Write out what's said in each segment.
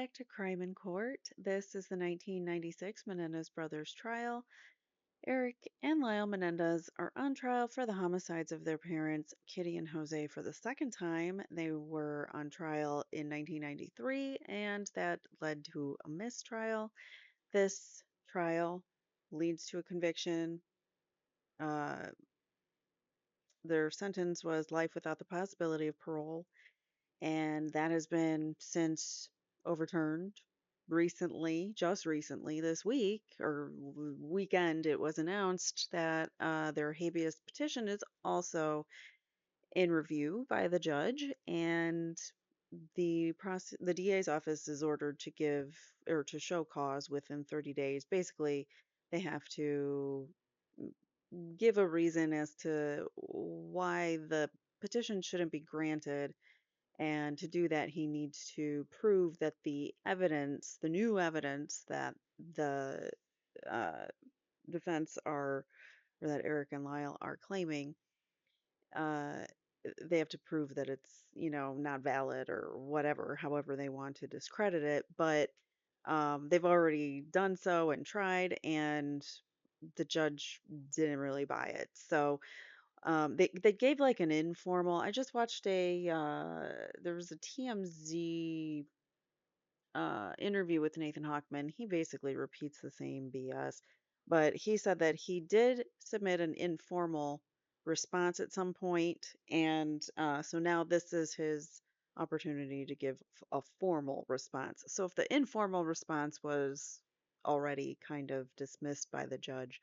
back to Crime in Court. This is the 1996 Menendez brothers trial. Erik and Lyle Menendez are on trial for the homicides of their parents, Kitty and Jose, for the second time. They were on trial in 1993, and that led to a mistrial. This trial leads to a conviction. Uh, their sentence was life without the possibility of parole, and that has been since overturned recently, just recently, this week or weekend. It was announced that their habeas petition is also in review by the judge, and the DA's office is ordered to give or to show cause within 30 days. Basically, they have to give a reason as to why the petition shouldn't be granted, and to do that, he needs to prove that the evidence, the new evidence that the uh, defense are, or that Erik and Lyle are claiming, uh, they have to prove that it's, not valid or whatever, however they want to discredit it. But they've already done so and tried, and the judge didn't really buy it. So they gave like an informal. I just watched there was a TMZ interview with Nathan Hochman. He basically repeats the same BS, but he said that he did submit an informal response at some point, and so now this is his opportunity to give a formal response. So if the informal response was already kind of dismissed by the judge,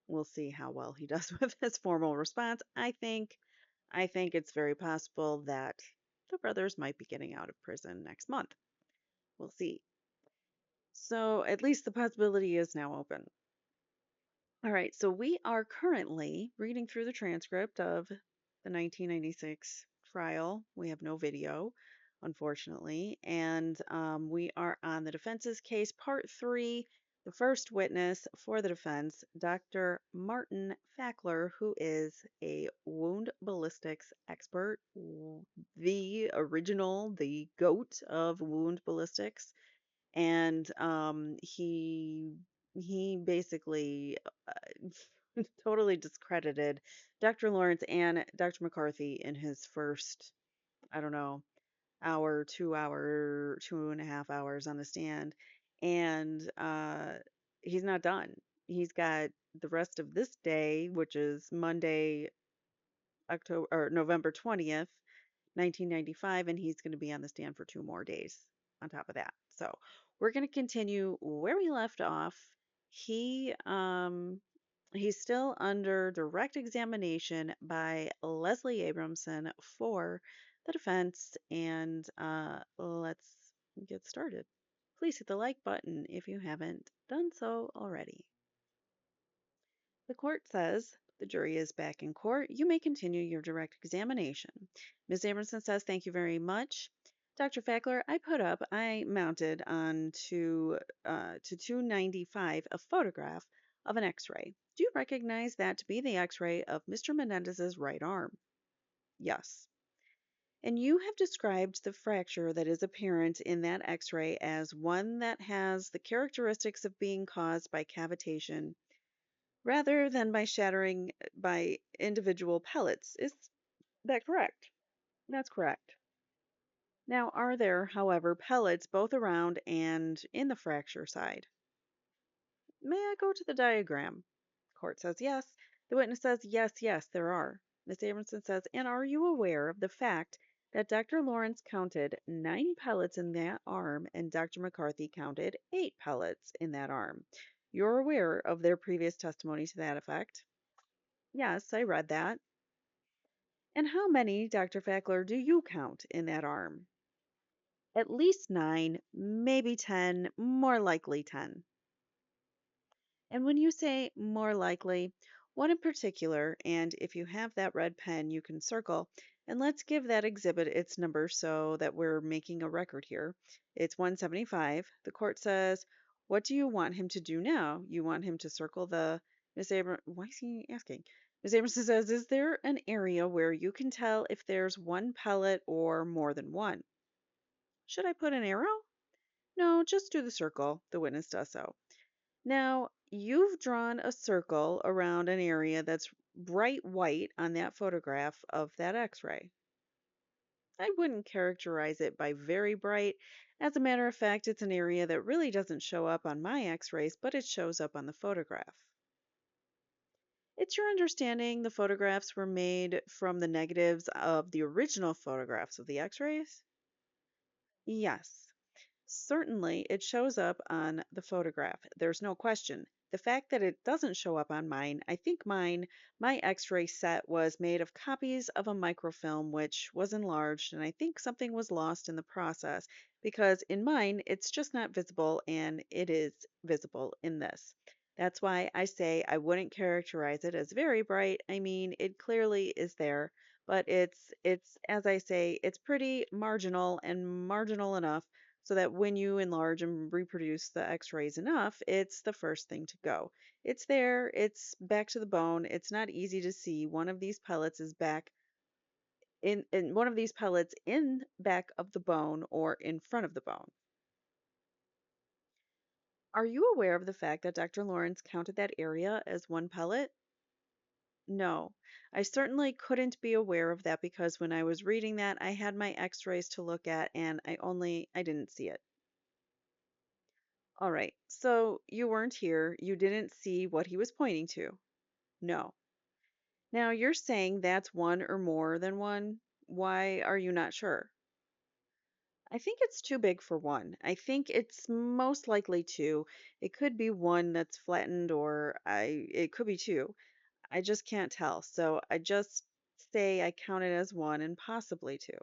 we'll see how well he does with his formal response. I think it's very possible that the brothers might be getting out of prison next month. We'll see. So at least the possibility is now open. All right, so we are currently reading through the transcript of the 1996 trial. We have no video, unfortunately, and we are on the defense's case, part 3. The first witness for the defense, Dr. Martin Fackler, who is a wound ballistics expert, the original, the GOAT of wound ballistics. And he basically totally discredited Dr. Lawrence and Dr. McCarthy in his first, I don't know, hour, 2 hour, 2.5 hours on the stand. And he's not done. He's got the rest of this day, which is Monday, November 20th, 1995, and he's going to be on the stand for 2 more days on top of that. So we're going to continue where we left off. He's still under direct examination by Leslie Abramson for the defense, and let's get started. Please hit the like button if you haven't done so already. The court says the jury is back in court. You may continue your direct examination. Ms. Amerson says, thank you very much. Dr. Fackler, I mounted on to 295 a photograph of an x-ray. Do you recognize that to be the x-ray of Mr. Menendez's right arm? Yes. And you have described the fracture that is apparent in that x-ray as one that has the characteristics of being caused by cavitation rather than by shattering by individual pellets. Is that correct? That's correct. Now, are there, however, pellets both around and in the fracture side? May I go to the diagram? Court says yes. The witness says yes, there are. Ms. Abramson says, and are you aware of the fact that Dr. Lawrence counted 9 pellets in that arm and Dr. McCarthy counted 8 pellets in that arm? You're aware of their previous testimony to that effect? Yes, I read that. And how many, Dr. Fackler, do you count in that arm? At least 9, maybe 10, more likely 10. And when you say more likely, what in particular? And if you have that red pen, you can circle. And let's give that exhibit its number so that we're making a record here. It's 175. The court says, what do you want him to do now? You want him to circle the why is he asking? Ms. Amerson says, is there an area where you can tell if there's one pellet or more than one? Should I put an arrow? No, just do the circle. The witness does so. Now, you've drawn a circle around an area that's bright white on that photograph of that x ray. I wouldn't characterize it by very bright. As a matter of fact, it's an area that really doesn't show up on my x rays, but it shows up on the photograph. It's your understanding the photographs were made from the negatives of the original photographs of the x rays? Yes. Certainly, it shows up on the photograph. There's no question. The fact that it doesn't show up on mine, I think my x ray set was made of copies of a microfilm which was enlarged, and I think something was lost in the process because in mine, it's just not visible, and it is visible in this. That's why I say I wouldn't characterize it as very bright. I mean, it clearly is there, but it's as I say, it's pretty marginal and marginal enough so that when you enlarge and reproduce the x-rays enough, it's the first thing to go. It's there, it's back to the bone. It's not easy to see. One of these pellets is back in one of these pellets in back of the bone or in front of the bone. Are you aware of the fact that Dr. Lawrence counted that area as one pellet? No, I certainly couldn't be aware of that because when I was reading that, I had my x-rays to look at and I didn't see it. All right. So you weren't here. You didn't see what he was pointing to. No. Now you're saying that's one or more than one. Why are you not sure? I think it's too big for one. I think it's most likely two. It could be one that's flattened or it could be two. I just can't tell. So I just say I count it as one and possibly two.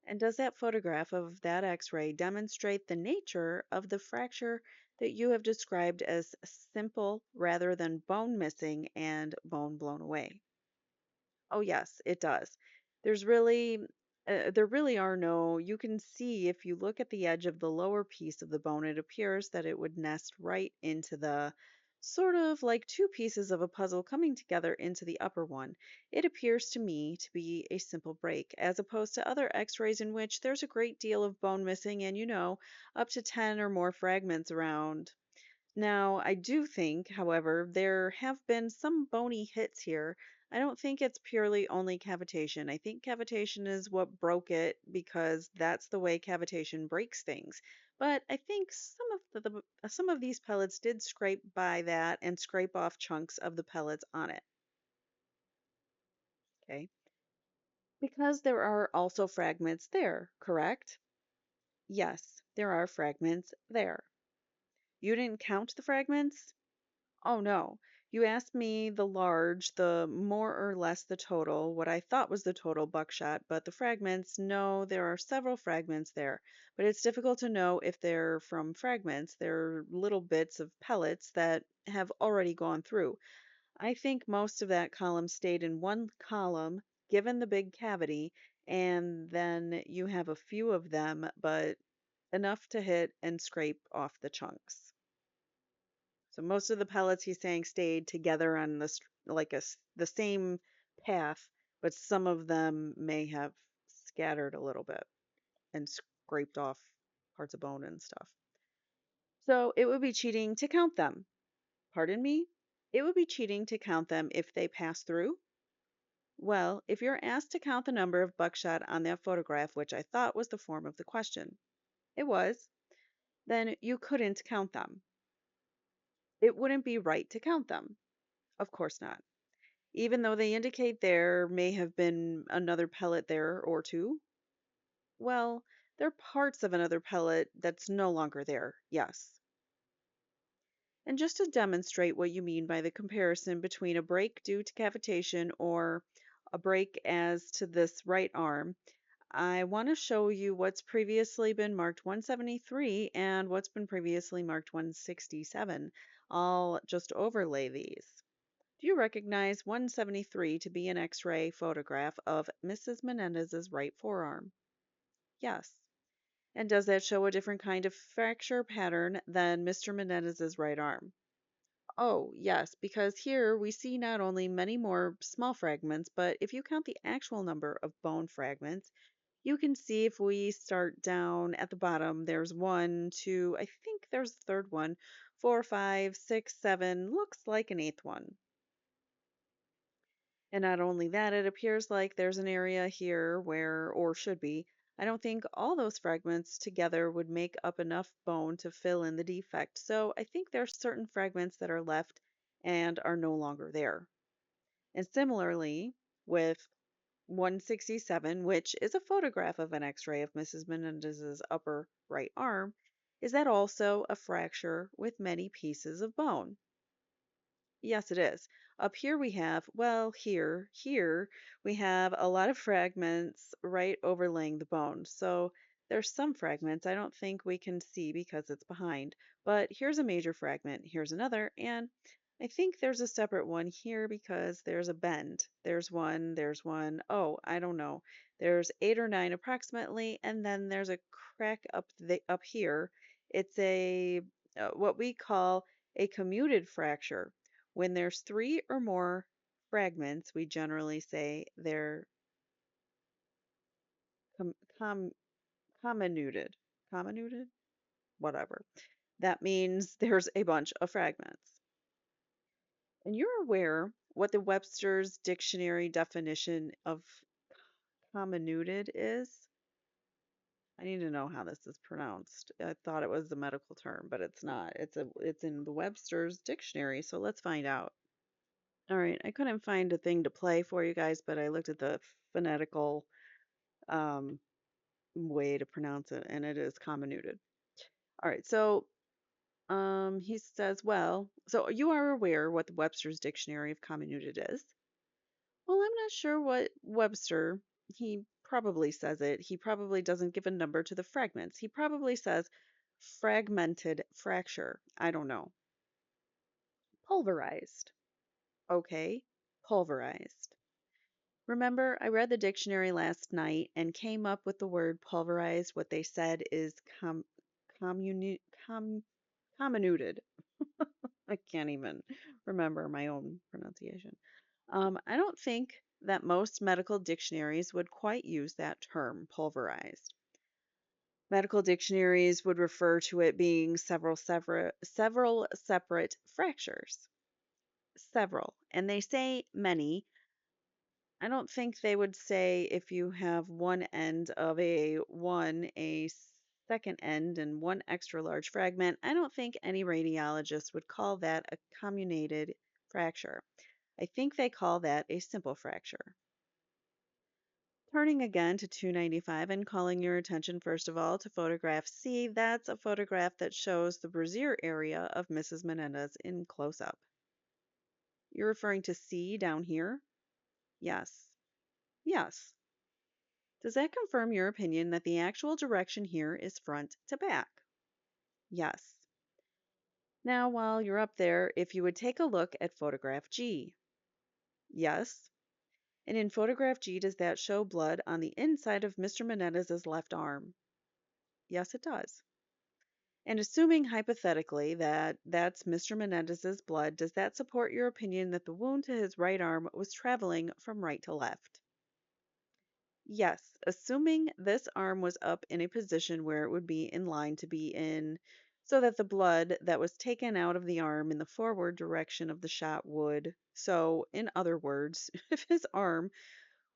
And does that photograph of that x ray demonstrate the nature of the fracture that you have described as simple rather than bone missing and bone blown away? Oh, yes, it does. There's really, there really are no, you can see if you look at the edge of the lower piece of the bone, it appears that it would nest right into the sort of like two pieces of a puzzle coming together into the upper one. It appears to me to be a simple break, as opposed to other x rays in which there's a great deal of bone missing and, up to 10 or more fragments around. Now, I do think, however, there have been some bony hits here. I don't think it's purely only cavitation. I think cavitation is what broke it because that's the way cavitation breaks things. But I think some of these pellets did scrape by that and scrape off chunks of the pellets on it. Okay. Because there are also fragments there, correct? Yes, there are fragments there. You didn't count the fragments? Oh, no. You asked me the more or less the total, what I thought was the total buckshot, but the fragments, no, there are several fragments there. But it's difficult to know if they're from fragments. They're little bits of pellets that have already gone through. I think most of that column stayed in one column, given the big cavity, and then you have a few of them, but enough to hit and scrape off the chunks. So most of the pellets he's saying stayed together on the same path, but some of them may have scattered a little bit and scraped off parts of bone and stuff. So it would be cheating to count them. Pardon me? It would be cheating to count them if they pass through. Well, if you're asked to count the number of buckshot on that photograph, which I thought was the form of the question, it was, then you couldn't count them. It wouldn't be right to count them. Of course not. Even though they indicate there may have been another pellet there or two? Well, they're parts of another pellet that's no longer there, yes. And just to demonstrate what you mean by the comparison between a break due to cavitation or a break as to this right arm, I want to show you what's previously been marked 173 and what's been previously marked 167. I'll just overlay these. Do you recognize 173 to be an X-ray photograph of Mrs. Menendez's right forearm? Yes. And does that show a different kind of fracture pattern than Mr. Menendez's right arm? Oh, yes, because here we see not only many more small fragments, but if you count the actual number of bone fragments, You can see if we start down at the bottom, there's one, two, I think there's a third one, four, five, six, seven, looks like an eighth one. And not only that, it appears like there's an area here where, or should be, I don't think all those fragments together would make up enough bone to fill in the defect. So I think there's certain fragments that are left and are no longer there. And similarly, with 167, which is a photograph of an x-ray of Mrs. Menendez's upper right arm, is that also a fracture with many pieces of bone? Yes, it is. Up here we have, well, here we have a lot of fragments right overlaying the bone. So there's some fragments I don't think we can see because it's behind. But here's a major fragment, here's another, and I think there's a separate one here because there's a bend. There's one, oh, I don't know. There's 8 or 9 approximately, and then there's a crack up here. It's a what we call a commuted fracture. When there's 3 or more fragments, we generally say they're com com comminuted. Comminuted? Whatever. That means there's a bunch of fragments. And you're aware what the Webster's dictionary definition of comminuted is? I need to know how this is pronounced. I thought it was the medical term, but it's not. It's in the Webster's dictionary, so let's find out. All right, I couldn't find a thing to play for you guys, but I looked at the phonetical um, way to pronounce it, and it is comminuted. All right, so he says, well, so you are aware what the Webster's Dictionary of Comminuted is? Well, I'm not sure what Webster, he probably says it. He probably doesn't give a number to the fragments. He probably says fragmented fracture. I don't know. Pulverized. Okay, pulverized. Remember, I read the dictionary last night and came up with the word pulverized. What they said is communi- com, comminuted. I can't even remember my own pronunciation. I don't think that most medical dictionaries would quite use that term, pulverized. Medical dictionaries would refer to it being several separate fractures. Several. And they say many. I don't think they would say if you have one end of a second end and one extra large fragment. I don't think any radiologist would call that a comminuted fracture. I think they call that a simple fracture. Turning again to 295 and calling your attention first of all to photograph C, that's a photograph that shows the brassiere area of Mrs. Menendez in close up. You're referring to C down here? Yes. Yes. Does that confirm your opinion that the actual direction here is front to back? Yes. Now, while you're up there, if you would take a look at photograph G. Yes. And in photograph G, does that show blood on the inside of Mr. Menendez's left arm? Yes, it does. And assuming hypothetically that that's Mr. Menendez's blood, does that support your opinion that the wound to his right arm was traveling from right to left? Yes, assuming this arm was up in a position where it would be in line to be in, so that the blood that was taken out of the arm in the forward direction of the shot would. So, in other words, if his arm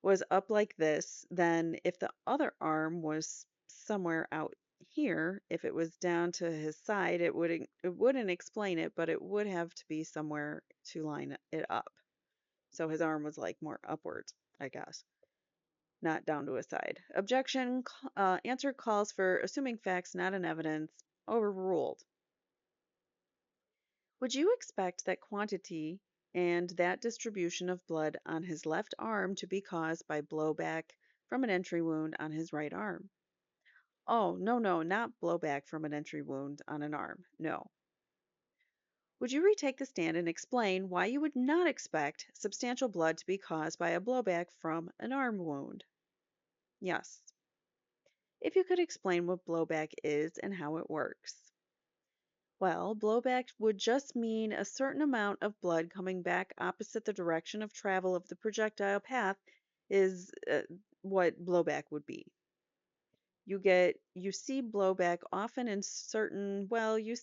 was up like this, then if the other arm was somewhere out here, if it was down to his side, it wouldn't explain it, but it would have to be somewhere to line it up. So his arm was like more upwards, I guess, not down to his side. Objection, answer calls for assuming facts not in evidence, overruled. Would you expect that quantity and that distribution of blood on his left arm to be caused by blowback from an entry wound on his right arm? Oh, no, no, not blowback from an entry wound on an arm. No. Would you retake the stand and explain why you would not expect substantial blood to be caused by a blowback from an arm wound? Yes. If you could explain what blowback is and how it works. Well, blowback would just mean a certain amount of blood coming back opposite the direction of travel of the projectile path is what blowback would be. You see blowback often in certain, well, you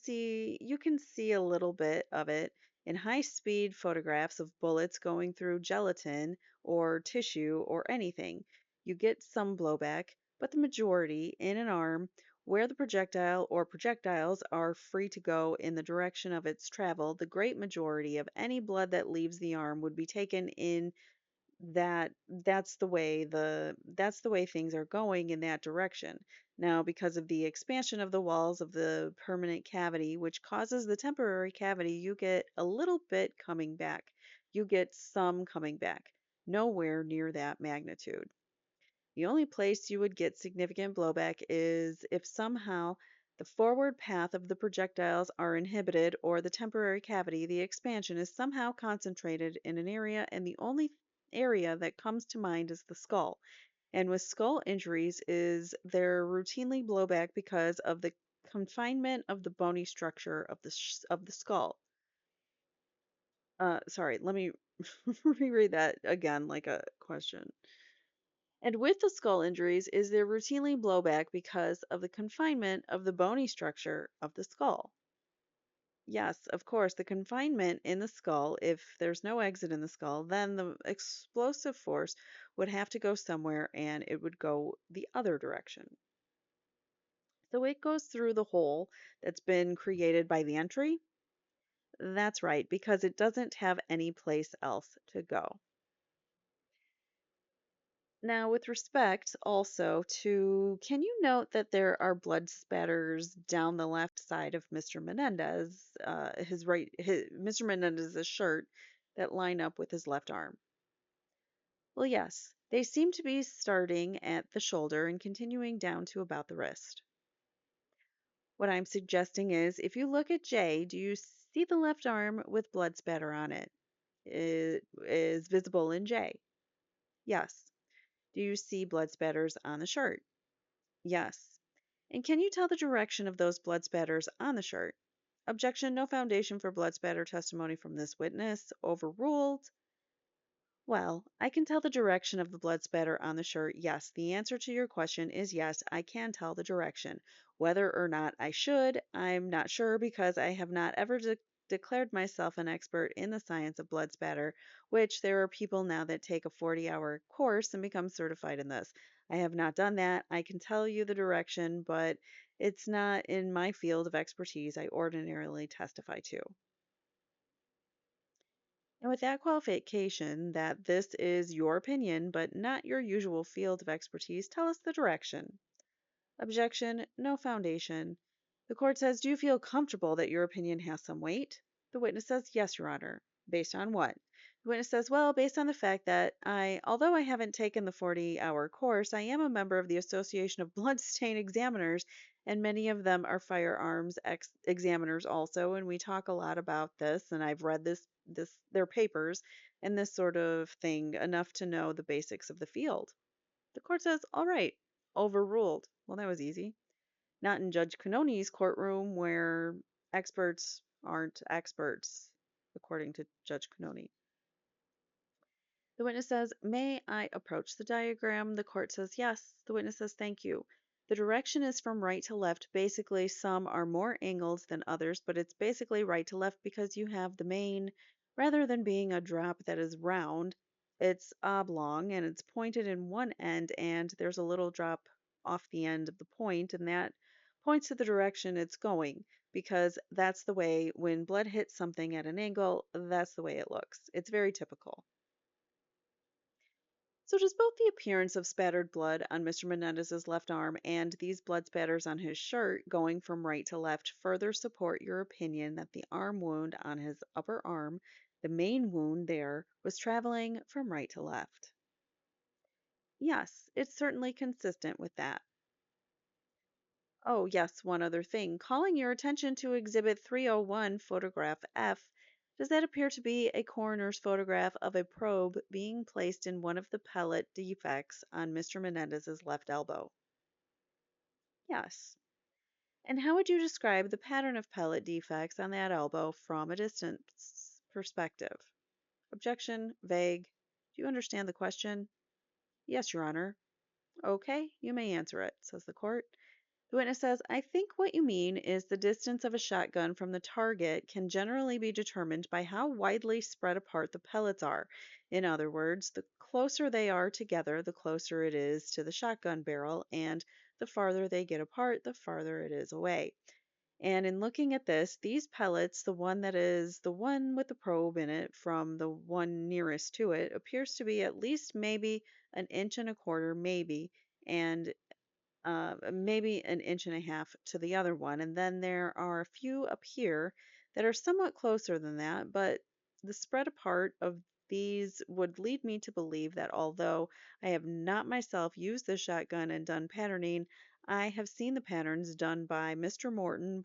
can see a little bit of it in high-speed photographs of bullets going through gelatin or tissue or anything. You get some blowback, but the majority in an arm where the projectile or projectiles are free to go in the direction of its travel, the great majority of any blood that leaves the arm would be taken in that's the way things are going in that direction. Now, because of the expansion of the walls of the permanent cavity, which causes the temporary cavity, you get a little bit coming back. You get some coming back, nowhere near that magnitude. The only place you would get significant blowback is if somehow the forward path of the projectiles are inhibited or the temporary cavity, the expansion is somehow concentrated in an area, and the only area that comes to mind is the skull. And with skull injuries is there routinely blowback because of the confinement of the bony structure of the skull. Sorry, let me reread that again like a question. And with the skull injuries, is there routinely blowback because of the confinement of the bony structure of the skull? Yes, of course, the confinement in the skull, if there's no exit in the skull, then the explosive force would have to go somewhere and it would go the other direction. So it goes through the hole that's been created by the entry. That's right, because it doesn't have any place else to go. Now, with respect also to, can you note that there are blood spatters down the left side of Mr. Menendez, Mr. Menendez's shirt that line up with his left arm? Well, yes, they seem to be starting at the shoulder and continuing down to about the wrist. What I'm suggesting is, if you look at J, do you see the left arm with blood spatter on it? It is visible in J. Yes. Do you see blood spatters on the shirt? Yes. And can you tell the direction of those blood spatters on the shirt? Objection, no foundation for blood spatter testimony from this witness. Overruled. Well, I can tell the direction of the blood spatter on the shirt. Yes, the answer to your question is yes, I can tell the direction. Whether or not I should, I'm not sure because I have not ever declared myself an expert in the science of blood spatter, which there are people now that take a 40-hour course and become certified in this. I have not done that. I can tell you the direction, but it's not in my field of expertise I ordinarily testify to. And with that qualification that this is your opinion, but not your usual field of expertise, tell us the direction. Objection, no foundation. The court says, do you feel comfortable that your opinion has some weight? The witness says, yes, Your Honor. Based on what? The witness says, well, based on the fact that although I haven't taken the 40-hour course, I am a member of the Association of Bloodstain Examiners, and many of them are firearms examiners also, and we talk a lot about this, and I've read their papers and this sort of thing enough to know the basics of the field. The court says, all right, overruled. Well, that was easy. Not in Judge Cannoni's courtroom where experts aren't experts, according to Judge Cannoni. The witness says, may I approach the diagram? The court says, yes. The witness says, thank you. The direction is from right to left. Basically, some are more angled than others, but it's basically right to left because you have the main, rather than being a drop that is round, it's oblong and it's pointed in one end, and there's a little drop off the end of the point, and that points to the direction it's going because that's the way when blood hits something at an angle, that's the way it looks. It's very typical. So does both the appearance of spattered blood on Mr. Menendez's left arm and these blood spatters on his shirt going from right to left further support your opinion that the arm wound on his upper arm, the main wound there, was traveling from right to left? Yes, it's certainly consistent with that. Oh, yes, one other thing. Calling your attention to Exhibit 301, Photograph F. Does that appear to be a coroner's photograph of a probe being placed in one of the pellet defects on Mr. Menendez's left elbow? Yes. And how would you describe the pattern of pellet defects on that elbow from a distance perspective? Objection, vague. Do you understand the question? Yes, Your Honor. Okay, you may answer it, says the court. The witness says, I think what you mean is the distance of a shotgun from the target can generally be determined by how widely spread apart the pellets are. In other words, the closer they are together, the closer it is to the shotgun barrel, and the farther they get apart, the farther it is away. And in looking at this, these pellets, the one that is the one with the probe in it from the one nearest to it, appears to be at least maybe an inch and a quarter, maybe, and maybe an inch and a half to the other one. And then there are a few up here that are somewhat closer than that, but the spread apart of these would lead me to believe that although I have not myself used the shotgun and done patterning, I have seen the patterns done by Mr. Morton,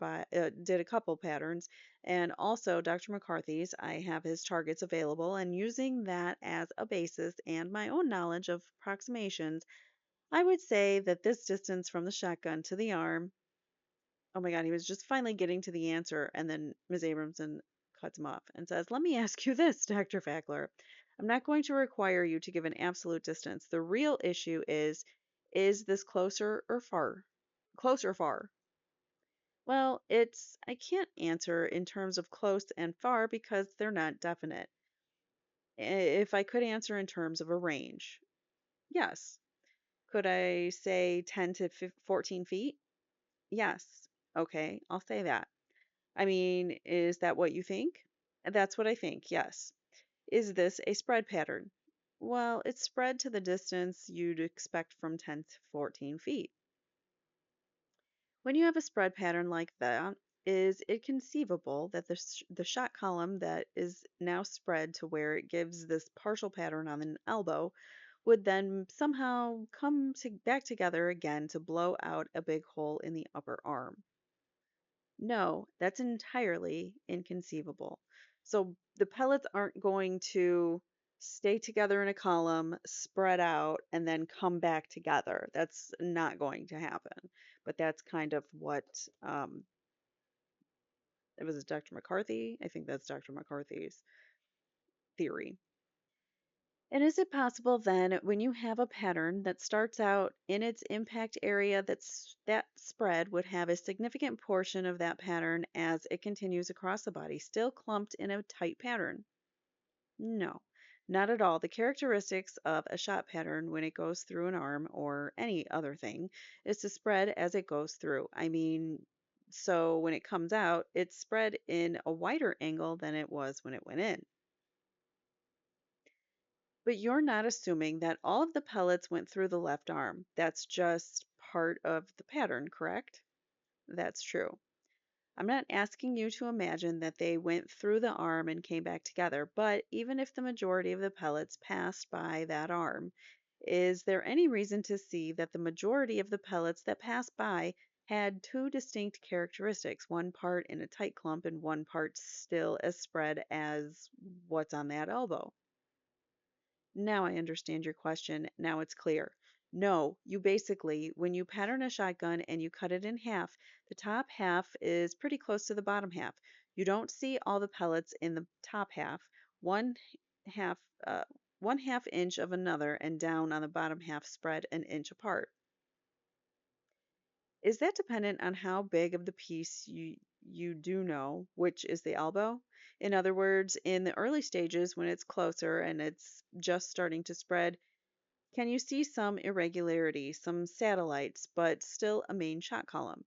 did a couple patterns, and also Dr. McCarthy's. I have his targets available, and using that as a basis and my own knowledge of approximations, I would say that this distance from the shotgun to the arm, oh my God, he was just finally getting to the answer. And then Ms. Abramson cuts him off and says, let me ask you this, Dr. Fackler. I'm not going to require you to give an absolute distance. The real issue is this closer or far? Close or far? Well, I can't answer in terms of close and far because they're not definite. If I could answer in terms of a range, yes. Could I say 10 to 14 feet? Yes. Okay, I'll say that. I mean, is that what you think? That's what I think, yes. Is this a spread pattern? Well, it's spread to the distance you'd expect from 10 to 14 feet. When you have a spread pattern like that, is it conceivable that the shot column that is now spread to where it gives this partial pattern on an elbow would then somehow back together again to blow out a big hole in the upper arm? No, that's entirely inconceivable. So the pellets aren't going to stay together in a column, spread out, and then come back together. That's not going to happen. But that's kind of what it was Dr. McCarthy. I think that's Dr. McCarthy's theory. And is it possible then, when you have a pattern that starts out in its impact area, that spread would have a significant portion of that pattern as it continues across the body, still clumped in a tight pattern? No, not at all. The characteristics of a shot pattern when it goes through an arm or any other thing is to spread as it goes through. I mean, so when it comes out, it's spread in a wider angle than it was when it went in. But you're not assuming that all of the pellets went through the left arm. That's just part of the pattern, correct? That's true. I'm not asking you to imagine that they went through the arm and came back together, but even if the majority of the pellets passed by that arm, is there any reason to see that the majority of the pellets that passed by had two distinct characteristics, one part in a tight clump and one part still as spread as what's on that elbow? Now I understand your question. Now it's clear. No, you basically, when you pattern a shotgun and you cut it in half, the top half is pretty close to the bottom half. You don't see all the pellets in the top half. One half, uh, 1/2 inch of another, and down on the bottom half spread an inch apart. Is that dependent on how big of the piece you do know, which is the elbow? In other words, in the early stages when it's closer and it's just starting to spread, can you see some irregularity, some satellites, but still a main shot column?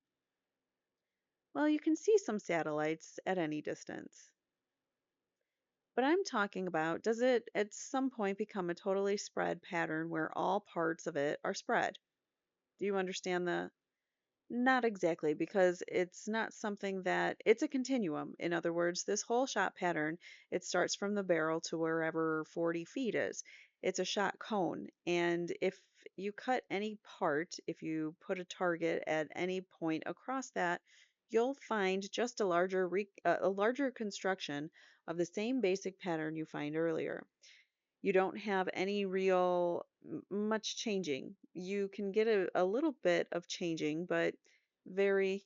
Well, you can see some satellites at any distance. But I'm talking about, does it at some point become a totally spread pattern where all parts of it are spread? Do you understand the Not exactly, because it's not something it's a continuum. In other words, this whole shot pattern, it starts from the barrel to wherever 40 feet is. It's a shot cone. And if you cut any part, if you put a target at any point across that, you'll find just a larger construction of the same basic pattern you find earlier. You don't have any real much changing. You can get a little bit of changing, but very,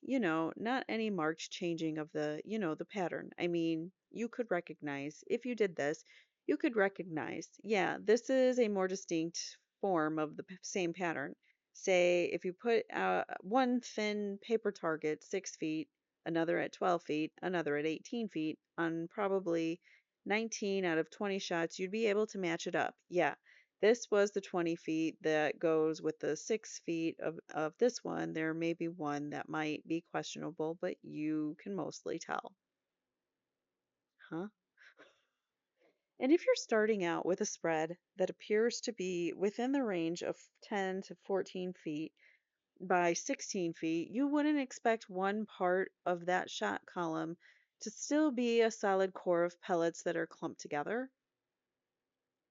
not any marked changing of the pattern. I mean, you could recognize, if you did this, you could recognize, yeah, this is a more distinct form of the same pattern. say if you put one thin paper target 6 feet, another at 12 feet, another at 18 feet, on probably 19 out of 20 shots, you'd be able to match it up. Yeah, this was the 20 feet that goes with the 6 feet of this one. There may be one that might be questionable, but you can mostly tell. Huh? And if you're starting out with a spread that appears to be within the range of 10 to 14 feet, by 16 feet, you wouldn't expect one part of that shot column to still be a solid core of pellets that are clumped together.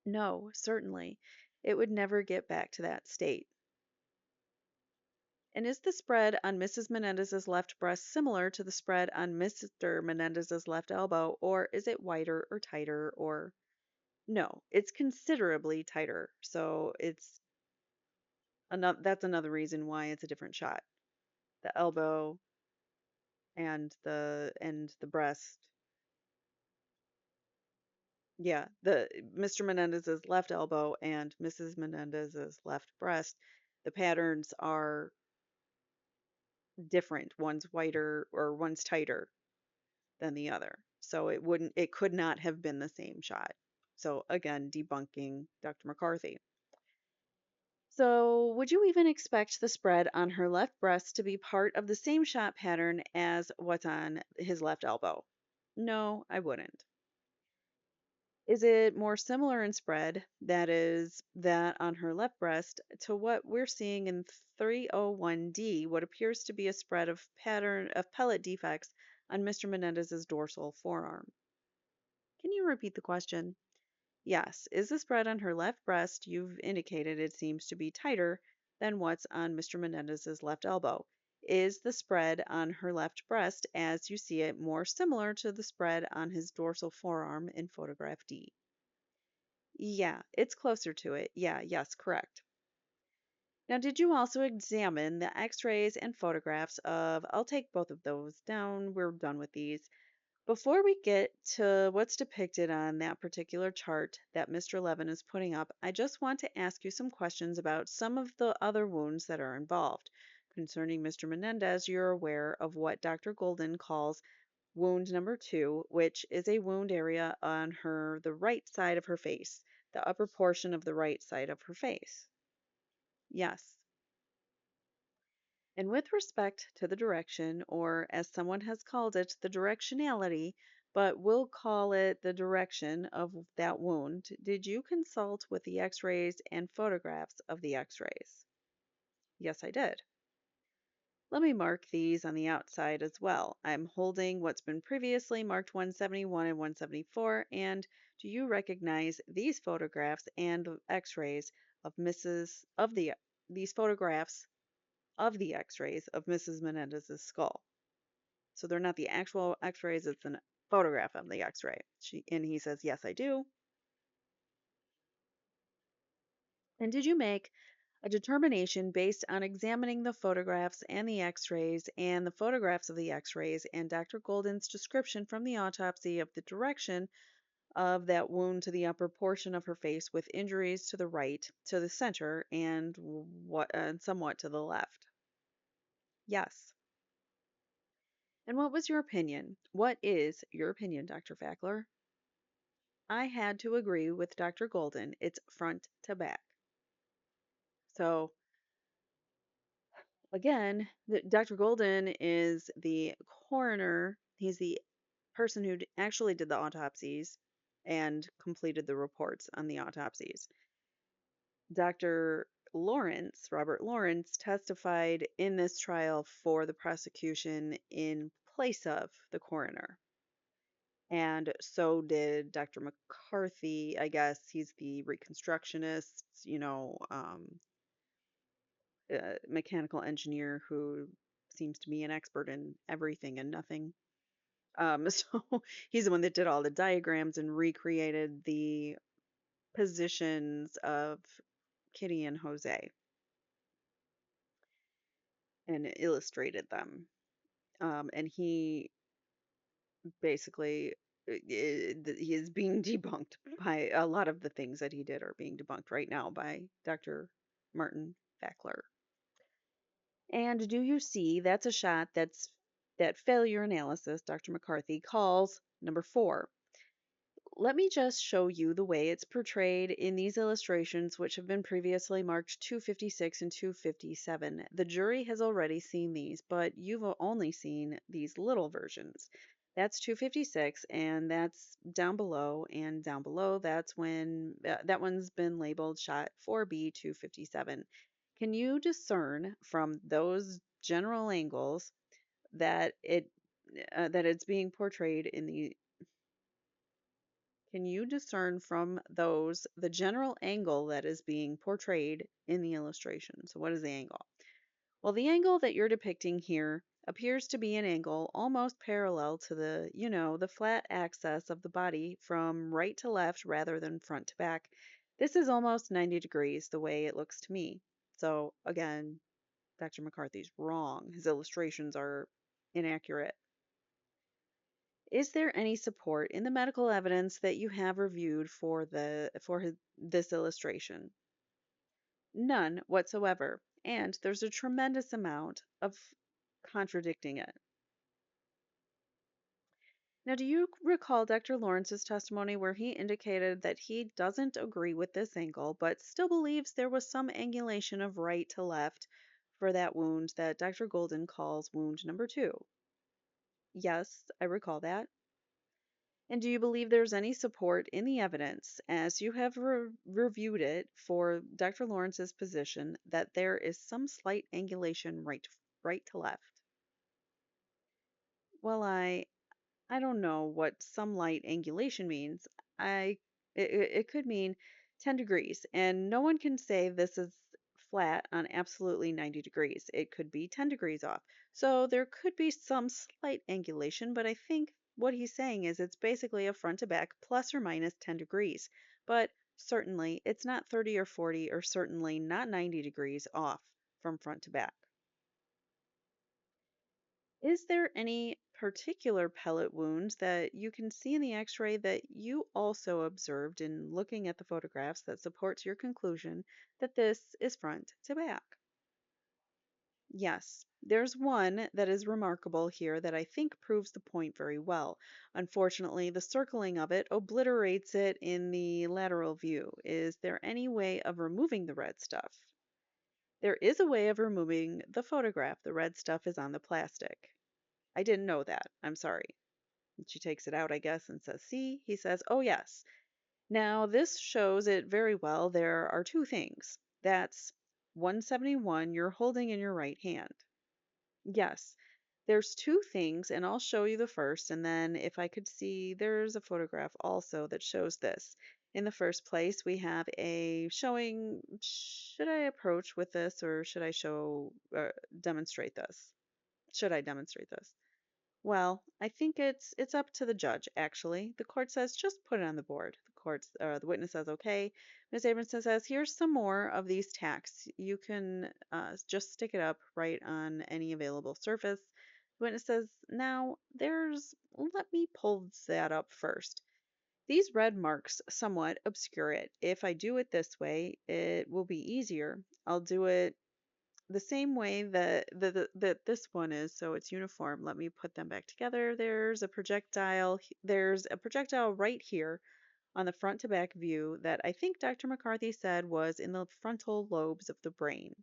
No, certainly. It would never get back to that state. And is the spread on Mrs. Menendez's left breast similar to the spread on Mr. Menendez's left elbow, or is it wider or tighter, or no, it's considerably tighter. So that's another reason why it's a different shot. The elbow and the breast. Yeah, the Mr. Menendez's left elbow and Mrs. Menendez's left breast, the patterns are different. One's whiter or one's tighter than the other. So it could not have been the same shot. So again, debunking Dr. McCarthy. So, would you even expect the spread on her left breast to be part of the same shot pattern as what's on his left elbow? No, I wouldn't. Is it more similar in spread, that is, that on her left breast, to what we're seeing in 301D, what appears to be a spread of pattern of pellet defects on Mr. Menendez's dorsal forearm? Can you repeat the question? Yes. Is the spread on her left breast, you've indicated it seems to be tighter than what's on Mr. Menendez's left elbow? Is the spread on her left breast, as you see it, more similar to the spread on his dorsal forearm in photograph D? Yeah, it's closer to it. Yeah, yes, correct. Now, did you also examine the x-rays and photographs of, I'll take both of those down, we're done with these. Before we get to what's depicted on that particular chart that Mr. Levin is putting up, I just want to ask you some questions about some of the other wounds that are involved. Concerning Mr. Menendez, you're aware of what Dr. Golden calls wound number 2, which is a wound area on the right side of her face, the upper portion of the right side of her face. Yes. And with respect to the direction, or as someone has called it, the directionality, but we'll call it the direction of that wound, did you consult with the x-rays and photographs of the x-rays? Yes, I did. Let me mark these on the outside as well. I'm holding what's been previously marked 171 and 174, and do you recognize these photographs and x-rays of these photographs of the x-rays of Mrs. Menendez's skull? So they're not the actual x-rays, it's a photograph of the x-ray. And he says, "Yes, I do." And did you make a determination based on examining the photographs and the x-rays and the photographs of the x-rays and Dr. Golden's description from the autopsy of the direction of that wound to the upper portion of her face with injuries to the right, to the center, and somewhat to the left? Yes. And what was your opinion? What is your opinion, Dr. Fackler? I had to agree with Dr. Golden. It's front to back. So again, Dr. Golden is the coroner. He's the person who actually did the autopsies and completed the reports on the autopsies. Dr. Lawrence, Robert Lawrence, testified in this trial for the prosecution in place of the coroner. And so did Dr. McCarthy. I guess he's the reconstructionist, mechanical engineer who seems to be an expert in everything and nothing. So he's the one that did all the diagrams and recreated the positions of Kitty and Jose and illustrated them. And he basically he is being debunked by a lot of the things that he did are being debunked right now by Dr. Martin Fackler. And do you see that's a shot that failure analysis Dr. McCarthy calls number 4. Let me just show you the way it's portrayed in these illustrations, which have been previously marked 256 and 257. The jury has already seen these, but you've only seen these little versions. That's 256, and that's down below, and down below, that's when that one's been labeled shot 4B 257. Can you discern from those general angles that it's being portrayed in the can you discern from those the general angle that is being portrayed in the illustration? So, what is the angle? Well, the angle that you're depicting here appears to be an angle almost parallel to the flat axis of the body from right to left rather than front to back. This is almost 90 degrees the way it looks to me. So, again, Dr. McCarthy's wrong. His illustrations are inaccurate. Is there any support in the medical evidence that you have reviewed this illustration? None whatsoever. And there's a tremendous amount of contradicting it. Now, do you recall Dr. Lawrence's testimony where he indicated that he doesn't agree with this angle, but still believes there was some angulation of right to left for that wound that Dr. Golden calls wound number 2? Yes, I recall that. And do you believe there's any support in the evidence, as you have reviewed it for Dr. Lawrence's position, that there is some slight angulation right to left? Well, I don't know what some light angulation means. I it could mean 10 degrees, and no one can say this is flat on absolutely 90 degrees. It could be 10 degrees off. So there could be some slight angulation, but I think what he's saying is it's basically a front to back plus or minus 10 degrees. But certainly it's not 30 or 40 or certainly not 90 degrees off from front to back. Is there any particular pellet wound that you can see in the x-ray that you also observed in looking at the photographs that supports your conclusion that this is front to back? Yes, there's one that is remarkable here that I think proves the point very well. Unfortunately, the circling of it obliterates it in the lateral view. Is there any way of removing the red stuff? There is a way of removing the photograph. The red stuff is on the plastic. I didn't know that. I'm sorry. And she takes it out, I guess, and says, see? He says, oh, yes. Now, this shows it very well. There are two things. That's 171 you're holding in your right hand. Yes, there's two things, and I'll show you the first. And then if I could see, there's a photograph also that shows this. In the first place, we have a showing, should I approach with this or should I demonstrate this? Should I demonstrate this? Well, I think it's up to the judge, actually. The court says just put it on the board. The witness says okay. Ms. Abramson says here's some more of these tacks. You can just stick it up right on any available surface. The witness says now let me pull that up first. These red marks somewhat obscure it. If I do it this way, it will be easier. I'll do it the same way that this one is, so it's uniform. Let me put them back together. There's a projectile right here on the front to back view that I think Dr. McCarthy said was in the frontal lobes of the brain.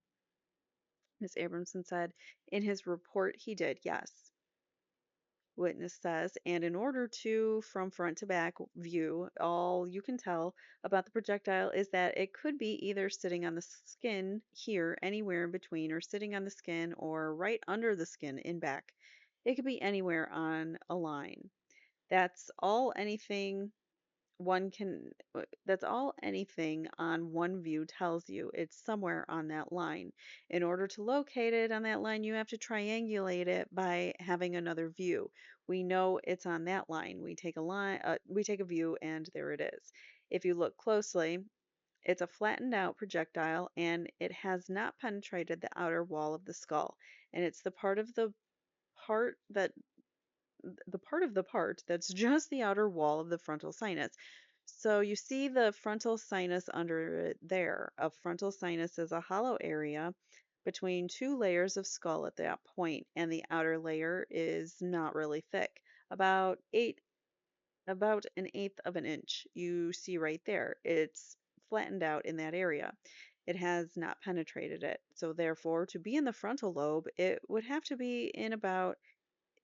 Ms. Abramson said in his report he did, yes. Witness says, and in order to, from front to back view, all you can tell about the projectile is that it could be either sitting on the skin here, anywhere in between, or sitting on the skin, or right under the skin in back. It could be anywhere on a line. That's all anything that's all anything on one view tells you. It's somewhere on that line. In order to locate it on that line, you have to triangulate it by having another view. We know it's on that line. We take a view and there it is. If you look closely, it's a flattened out projectile and it has not penetrated the outer wall of the skull. And it's part that the part that's just the outer wall of the frontal sinus. So you see the frontal sinus under it there. A frontal sinus is a hollow area between two layers of skull at that point, and the outer layer is not really thick, about an eighth of an inch. You see right there, it's flattened out in that area. It has not penetrated it. So therefore, to be in the frontal lobe, it would have to be in about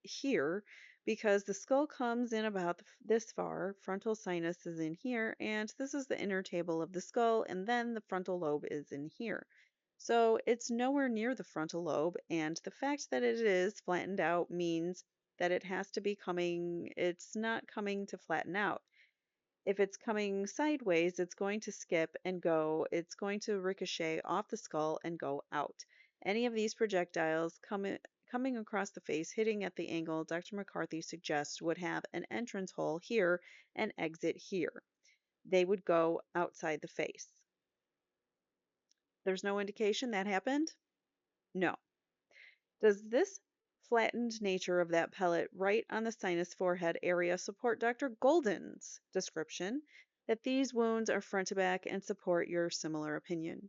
here because the skull comes in about this far. Frontal sinus is in here, and this is the inner table of the skull, and then the frontal lobe is in here. So it's nowhere near the frontal lobe, and the fact that it is flattened out means that it has to be coming, it's not coming to flatten out. If it's coming sideways, it's going to skip and go, it's going to ricochet off the skull and go out. Any of these projectiles coming across the face, hitting at the angle Dr. McCarthy suggests would have an entrance hole here and exit here. They would go outside the face. There's no indication that happened? No. Does this flattened nature of that pellet right on the sinus forehead area support Dr. Golden's description that these wounds are front to back and support your similar opinion?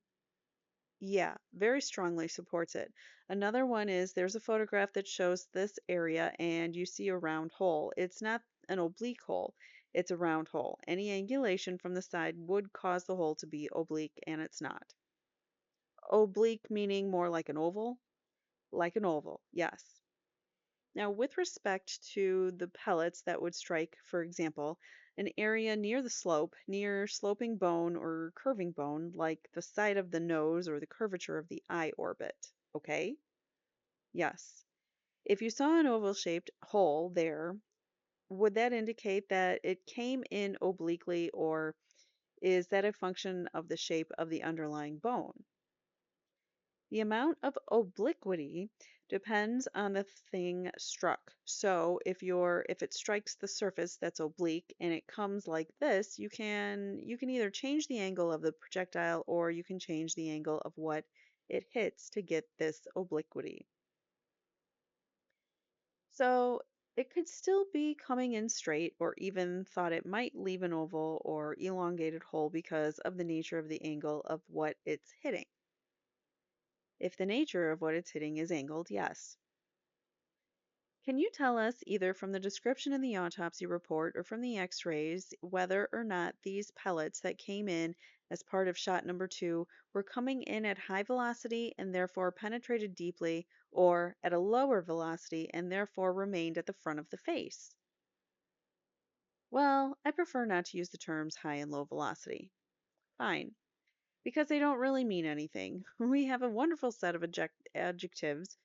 Yeah, very strongly supports it. Another one is there's a photograph that shows this area and you see a round hole. It's not an oblique hole, it's a round hole. Any angulation from the side would cause the hole to be oblique, and it's not. Oblique meaning more like an oval? Like an oval, yes. Now, with respect to the pellets that would strike, for example, an area near the slope, near sloping bone or curving bone, like the side of the nose or the curvature of the eye orbit. Okay? Yes. If you saw an oval-shaped hole there, would that indicate that it came in obliquely, or is that a function of the shape of the underlying bone? The amount of obliquity depends on the thing struck. So if it strikes the surface that's oblique and it comes like this, you can either change the angle of the projectile or you can change the angle of what it hits to get this obliquity. So it could still be coming in straight, or even thought it might leave an oval or elongated hole because of the nature of the angle of what it's hitting. If the nature of what it's hitting is angled, yes. Can you tell us, either from the description in the autopsy report or from the x-rays, whether or not these pellets that came in as part of shot number 2 were coming in at high velocity and therefore penetrated deeply, or at a lower velocity and therefore remained at the front of the face? Well, I prefer not to use the terms high and low velocity. Fine. Because they don't really mean anything. We have a wonderful set of adjectives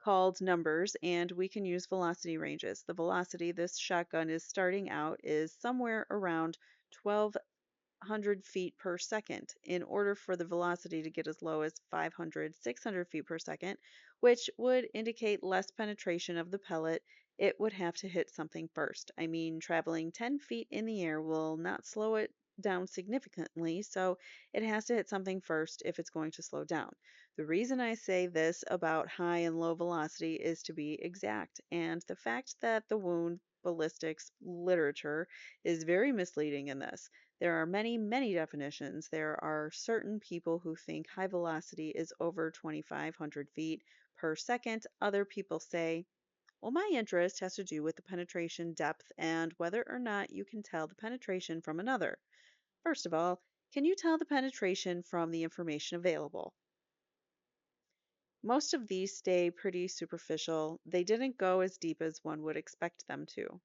called numbers, and we can use velocity ranges. The velocity this shotgun is starting out is somewhere around 1,200 feet per second. In order for the velocity to get as low as 500, 600 feet per second, which would indicate less penetration of the pellet, it would have to hit something first. I mean, traveling 10 feet in the air will not slow it down significantly, so it has to hit something first if it's going to slow down. The reason I say this about high and low velocity is to be exact, and the fact that the wound ballistics literature is very misleading in this. There are many, many definitions. There are certain people who think high velocity is over 2,500 feet per second. Other people say, well, my interest has to do with the penetration depth and whether or not you can tell the penetration from another. First of all, can you tell the penetration from the information available? Most of these stay pretty superficial. They didn't go as deep as one would expect them to.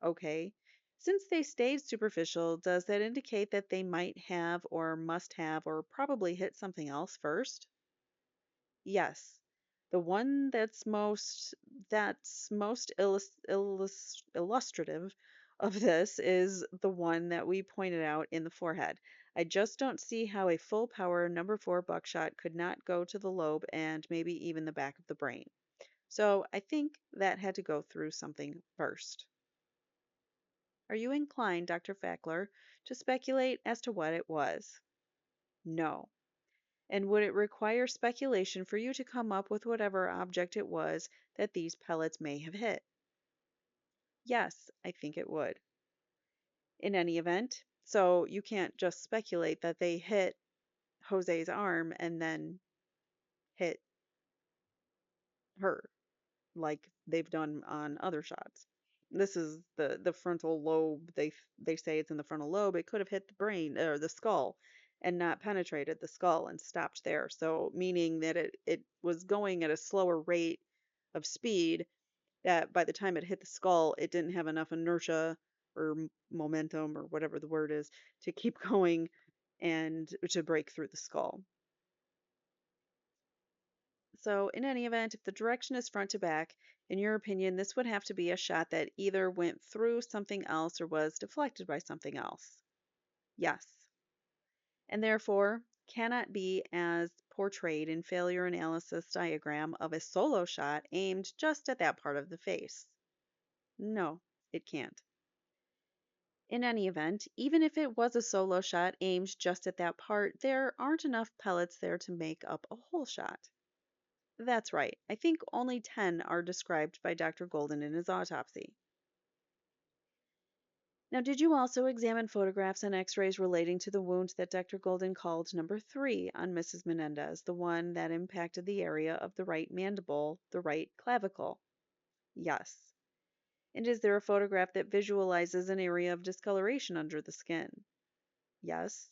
Okay. Since they stayed superficial, does that indicate that they might have or must have or probably hit something else first? Yes. The one that's most illustrative of this is the one that we pointed out in the forehead. I just don't see how a full power number 4 buckshot could not go to the lobe and maybe even the back of the brain. So I think that had to go through something first. Are you inclined, Dr. Fackler, to speculate as to what it was? No. And would it require speculation for you to come up with whatever object it was that these pellets may have hit? Yes, I think it would. In any event, so you can't just speculate that they hit Jose's arm and then hit her like they've done on other shots. This is the frontal lobe. They say it's in the frontal lobe. It could have hit the brain or the skull and not penetrated the skull and stopped there. So meaning that it was going at a slower rate of speed that by the time it hit the skull, it didn't have enough inertia or momentum or whatever the word is to keep going and to break through the skull. So, in any event, if the direction is front to back, in your opinion, this would have to be a shot that either went through something else or was deflected by something else. Yes. And therefore, cannot be as portrayed in failure analysis diagram of a solo shot aimed just at that part of the face. No, it can't. In any event, even if it was a solo shot aimed just at that part, there aren't enough pellets there to make up a whole shot. That's right. I think only 10 are described by Dr. Golden in his autopsy. Now, did you also examine photographs and x rays relating to the wound that Dr. Golden called number 3 on Mrs. Menendez, the one that impacted the area of the right mandible, the right clavicle? Yes. And is there a photograph that visualizes an area of discoloration under the skin? Yes.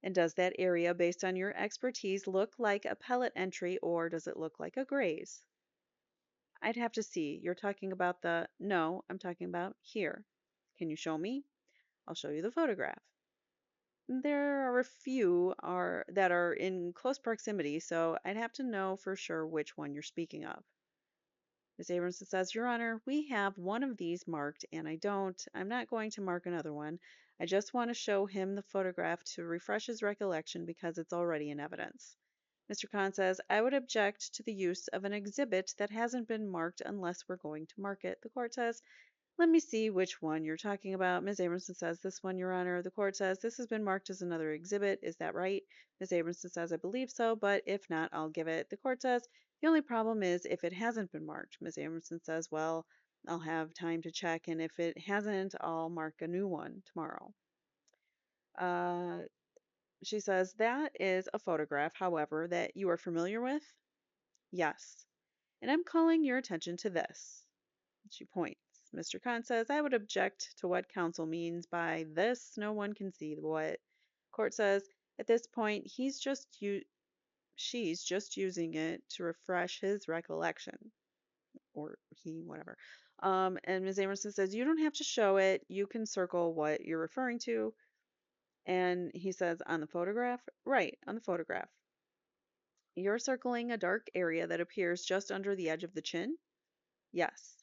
And does that area, based on your expertise, look like a pellet entry or does it look like a graze? I'd have to see. You're talking about the... No, I'm talking about here. Can you show me? I'll show you the photograph. There are a few that are in close proximity, so I'd have to know for sure which one you're speaking of. Ms. Abramson says, Your Honor, we have one of these marked, and I'm not going to mark another one. I just want to show him the photograph to refresh his recollection because it's already in evidence. Mr. Khan says, I would object to the use of an exhibit that hasn't been marked unless we're going to mark it. The court says, let me see which one you're talking about. Ms. Abramson says, this one, Your Honor. The court says, this has been marked as another exhibit. Is that right? Ms. Abramson says, I believe so, but if not, I'll give it. The court says, the only problem is if it hasn't been marked. Ms. Abramson says, well, I'll have time to check, and if it hasn't, I'll mark a new one tomorrow. She says, that is a photograph, however, that you are familiar with? Yes. And I'm calling your attention to this. She points. Mr. Khan says, I would object to what counsel means by this. No one can see what. Court says, at this point, she's just using it to refresh his recollection. Or he, whatever. And Ms. Amerson says, you don't have to show it. You can circle what you're referring to. And he says, on the photograph? Right, on the photograph. You're circling a dark area that appears just under the edge of the chin? Yes.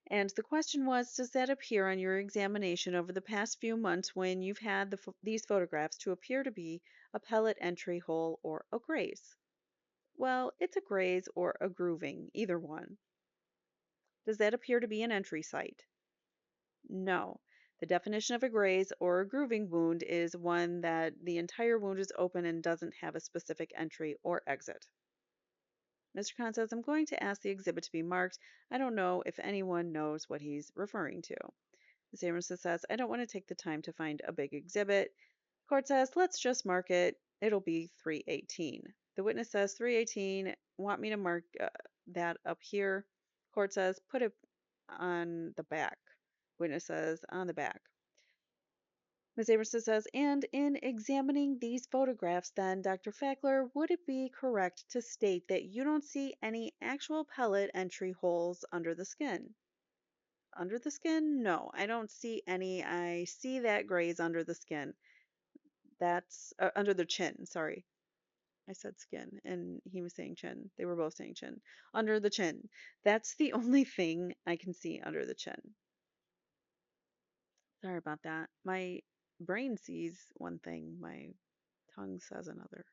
And the question was, does that appear on your examination over the past few months when you've had these photographs to appear to be a pellet entry hole or a graze? Well, it's a graze or a grooving, either one. Does that appear to be an entry site? No. The definition of a graze or a grooving wound is one that the entire wound is open and doesn't have a specific entry or exit. Mr. Khan says, I'm going to ask the exhibit to be marked. I don't know if anyone knows what he's referring to. Ms. Amerson says, I don't want to take the time to find a big exhibit. The court says, let's just mark it. It'll be 318. The witness says, 318, want me to mark that up here? Court says, put it on the back. Witness says, on the back. Ms. Amerson says, and in examining these photographs, then, Dr. Fackler, would it be correct to state that you don't see any actual pellet entry holes under the skin? Under the skin? No, I don't see any. I see that graze under the skin. That's under the chin. Sorry. I said skin and he was saying chin. They were both saying chin. Under the chin. That's the only thing I can see under the chin. Sorry about that. My brain sees one thing, my tongue says another.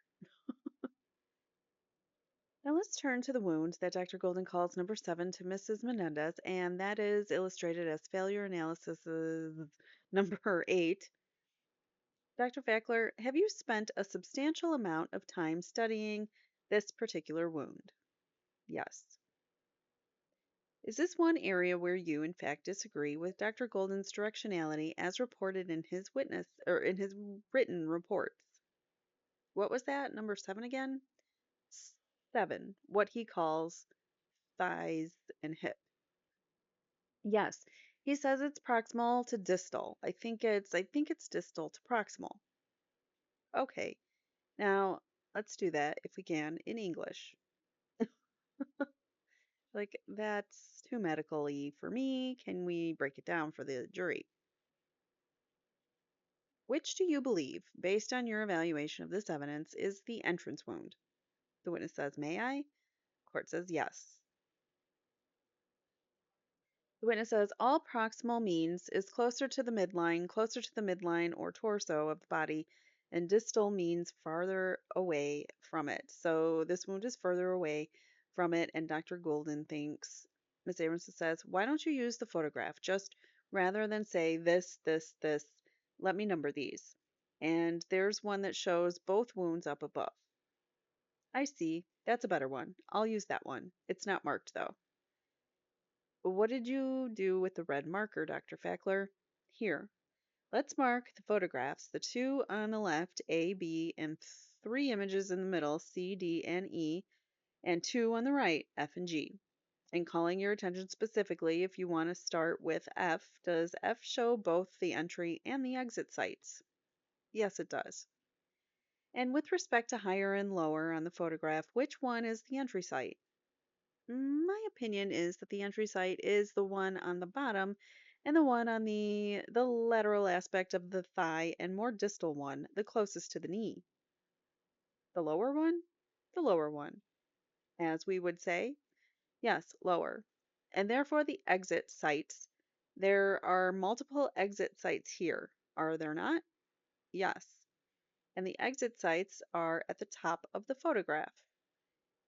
Now let's turn to the wound that Dr. Golden calls number 7 to Mrs. Menendez, and that is illustrated as failure analysis number 8. Dr. Fackler, have you spent a substantial amount of time studying this particular wound? Yes. Is this one area where you, in fact, disagree with Dr. Golden's directionality as reported in his in his written reports? What was that? Number 7 again? 7, what he calls thighs and hip. Yes, he says it's proximal to distal. I think it's distal to proximal. Okay, now let's do that if we can in English. Like that's too medical-y for me. Can we break it down for the jury? Which do you believe, based on your evaluation of this evidence, is the entrance wound? The witness says, may I? Court says yes. The witness says all proximal means is closer to the midline or torso of the body, and distal means farther away from it. So this wound is further away from it, and Dr. Golden thinks, Ms. Abramson says, why don't you use the photograph? Just rather than say this, let me number these. And there's one that shows both wounds up above. I see. That's a better one. I'll use that one. It's not marked though. What did you do with the red marker, Dr. Fackler? Here, let's mark the photographs, the two on the left, A, B, and three images in the middle, C, D, and E, and two on the right, F and G. And calling your attention specifically, if you want to start with F, does F show both the entry and the exit sites? Yes, it does. And with respect to higher and lower on the photograph, which one is the entry site? My opinion is that the entry site is the one on the bottom and the one on the lateral aspect of the thigh and more distal one, the closest to the knee. The lower one? The lower one. As we would say, yes, lower. And therefore the exit sites. There are multiple exit sites here, are there not? Yes. And the exit sites are at the top of the photograph.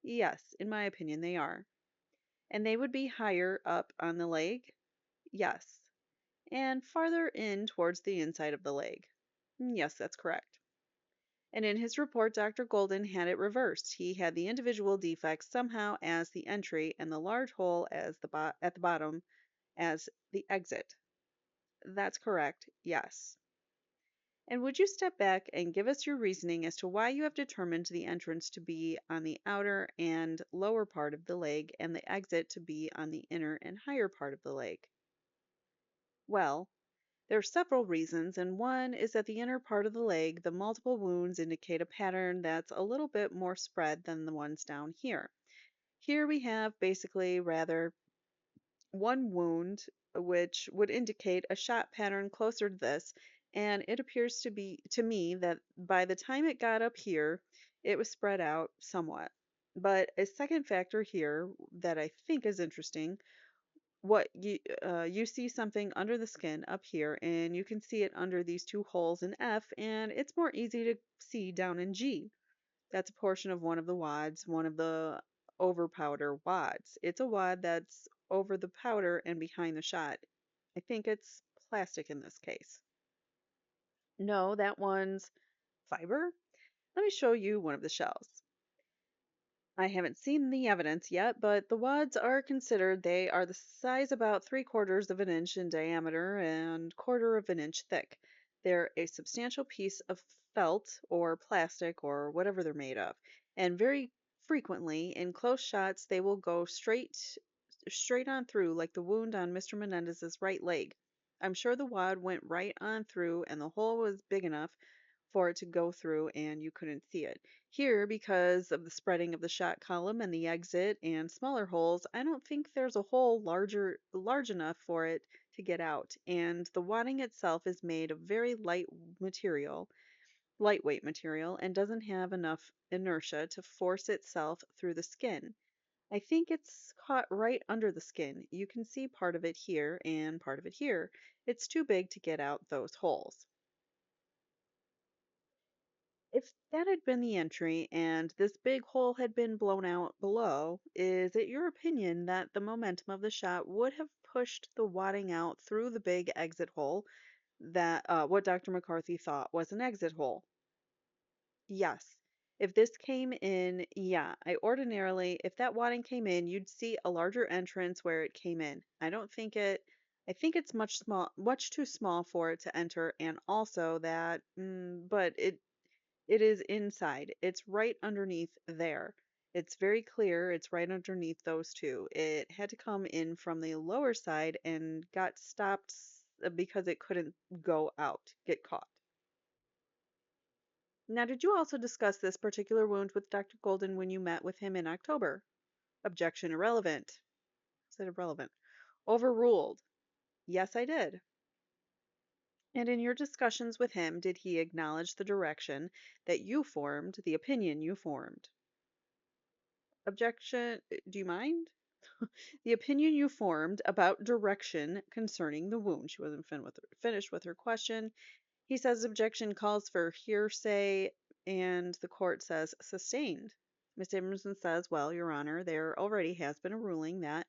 Yes, in my opinion, they are. And they would be higher up on the leg? Yes. And farther in towards the inside of the leg? Yes, that's correct. And in his report, Dr. Golden had it reversed. He had the individual defects somehow as the entry and the large hole as at the bottom as the exit. That's correct, yes. And would you step back and give us your reasoning as to why you have determined the entrance to be on the outer and lower part of the leg and the exit to be on the inner and higher part of the leg? Well, there are several reasons, and one is that the inner part of the leg, the multiple wounds indicate a pattern that's a little bit more spread than the ones down here. Here we have basically rather one wound, which would indicate a shot pattern closer to this, and it appears to me that by the time it got up here, it was spread out somewhat. But a second factor here that I think is interesting, what you see something under the skin up here, and you can see it under these two holes in F, and it's more easy to see down in G. That's a portion of one of the wads, one of the over powder wads. It's a wad that's over the powder and behind the shot. I think it's plastic in this case. No, that one's fiber. Let me show you one of the shells. I haven't seen the evidence yet, but the wads are considered, they are the size about 3/4 of an inch in diameter and 1/4 of an inch thick. They're a substantial piece of felt or plastic or whatever they're made of. And very frequently in close shots, they will go straight on through like the wound on Mr. Menendez's right leg. I'm sure the wad went right on through and the hole was big enough for it to go through and you couldn't see it. Here, because of the spreading of the shot column and the exit and smaller holes, I don't think there's a hole large enough for it to get out. And the wadding itself is made of very lightweight material, and doesn't have enough inertia to force itself through the skin. I think it's caught right under the skin. You can see part of it here and part of it here. It's too big to get out those holes. If that had been the entry and this big hole had been blown out below, is it your opinion that the momentum of the shot would have pushed the wadding out through the big exit hole that what Dr. McCarthy thought was an exit hole? Yes. If this came in, yeah, if that wadding came in, you'd see a larger entrance where it came in. I think it's much too small for it to enter, and also but it is inside. It's right underneath there. It's very clear. It's right underneath those two. It had to come in from the lower side and got stopped because it couldn't go out, get caught. Now, did you also discuss this particular wound with Dr. Golden when you met with him in October? Objection irrelevant. Is it irrelevant? Overruled. Yes, I did. And in your discussions with him, did he acknowledge the direction that you formed, the opinion you formed? Objection. Do you mind? The opinion you formed about direction concerning the wound. She wasn't finished with her question. He says objection calls for hearsay, and the court says sustained. Ms. Abramson says, well, Your Honor, there already has been a ruling that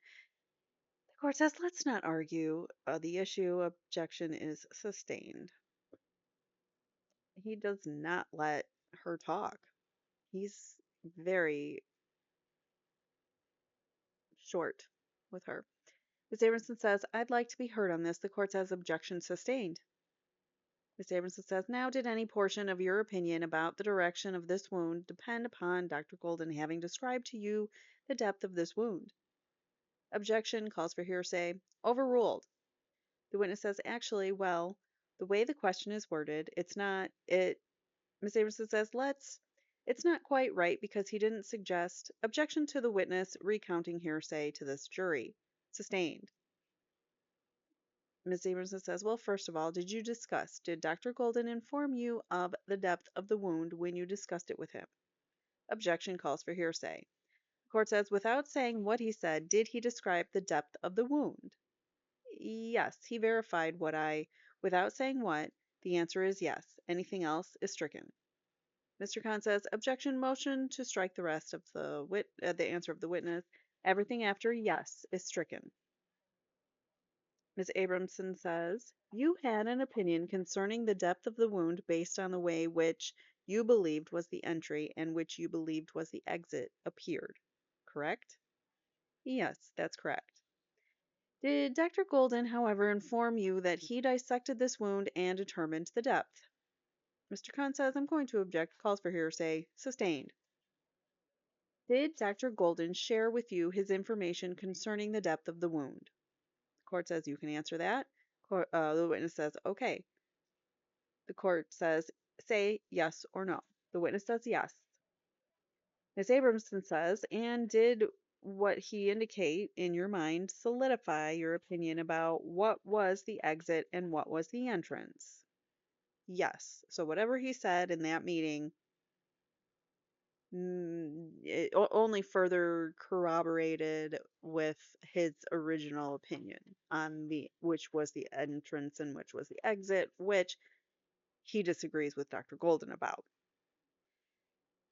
the court says let's not argue the issue. Objection is sustained. He does not let her talk. He's very short with her. Ms. Abramson says, I'd like to be heard on this. The court says objection sustained. Ms. Abramson says, now did any portion of your opinion about the direction of this wound depend upon Dr. Golden having described to you the depth of this wound? Objection calls for hearsay. Overruled. The witness says, actually, well, the way the question is worded, it's not, Ms. Abramson says, it's not quite right because he didn't suggest. Objection to the witness recounting hearsay to this jury. Sustained. Ms. Abramson says, well, first of all, did Dr. Golden inform you of the depth of the wound when you discussed it with him? Objection calls for hearsay. The court says, without saying what he said, did he describe the depth of the wound? Yes, he verified without saying what, the answer is yes. Anything else is stricken. Mr. Khan says, objection motion to strike the rest of the answer of the witness. Everything after yes is stricken. Ms. Abramson says, you had an opinion concerning the depth of the wound based on the way which you believed was the entry and which you believed was the exit appeared, correct? Yes, that's correct. Did Dr. Golden, however, inform you that he dissected this wound and determined the depth? Mr. Khan says, I'm going to object. Calls for hearsay. Sustained. Did Dr. Golden share with you his information concerning the depth of the wound? The court says you can answer that. The witness says, okay. The court says, say yes or no. The witness says yes. Ms. Abramson says, and did what he indicate in your mind solidify your opinion about what was the exit and what was the entrance? Yes. So whatever he said in that meeting it only further corroborated with his original opinion on which was the entrance and which was the exit, which he disagrees with Dr. Golden about.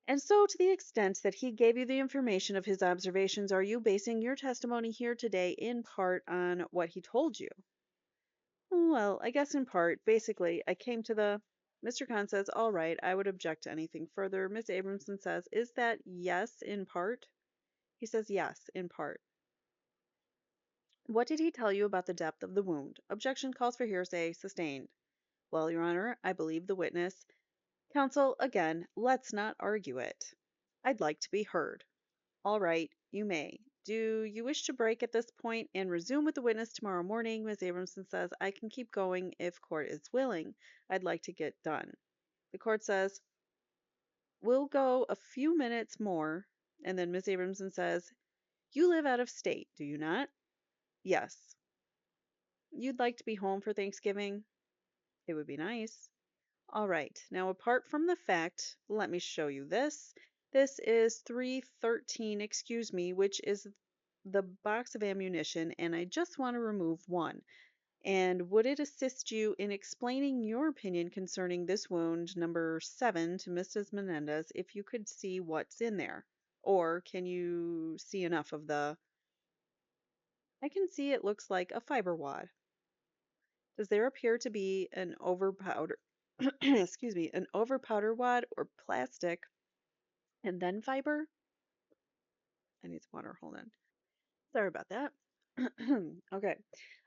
And so, to the extent that he gave you the information of his observations, are you basing your testimony here today in part on what he told you? Well, I guess in part. Basically, I came to the. Mr. Khan says, all right, I would object to anything further. Ms. Abramson says, is that yes in part? He says, yes, in part. What did he tell you about the depth of the wound? Objection calls for hearsay. Sustained. Well, Your Honor, I believe the witness. Counsel, again, let's not argue it. I'd like to be heard. All right, you may. Do you wish to break at this point and resume with the witness tomorrow morning? Ms. Abramson says, I can keep going if court is willing. I'd like to get done. The court says, we'll go a few minutes more. And then Ms. Abramson says, you live out of state, do you not? Yes. You'd like to be home for Thanksgiving? It would be nice. All right. Now, apart from the fact, let me show you this. This is 313, excuse me, which is the box of ammunition, and I just want to remove one. And would it assist you in explaining your opinion concerning this wound, number 7, to Mrs. Menendez, if you could see what's in there? Or can you see enough of the... I can see it looks like a fiber wad. Does there appear to be an overpowder, excuse me, an overpowder wad or plastic and then fiber? I need some water, hold on. Sorry about that. Okay.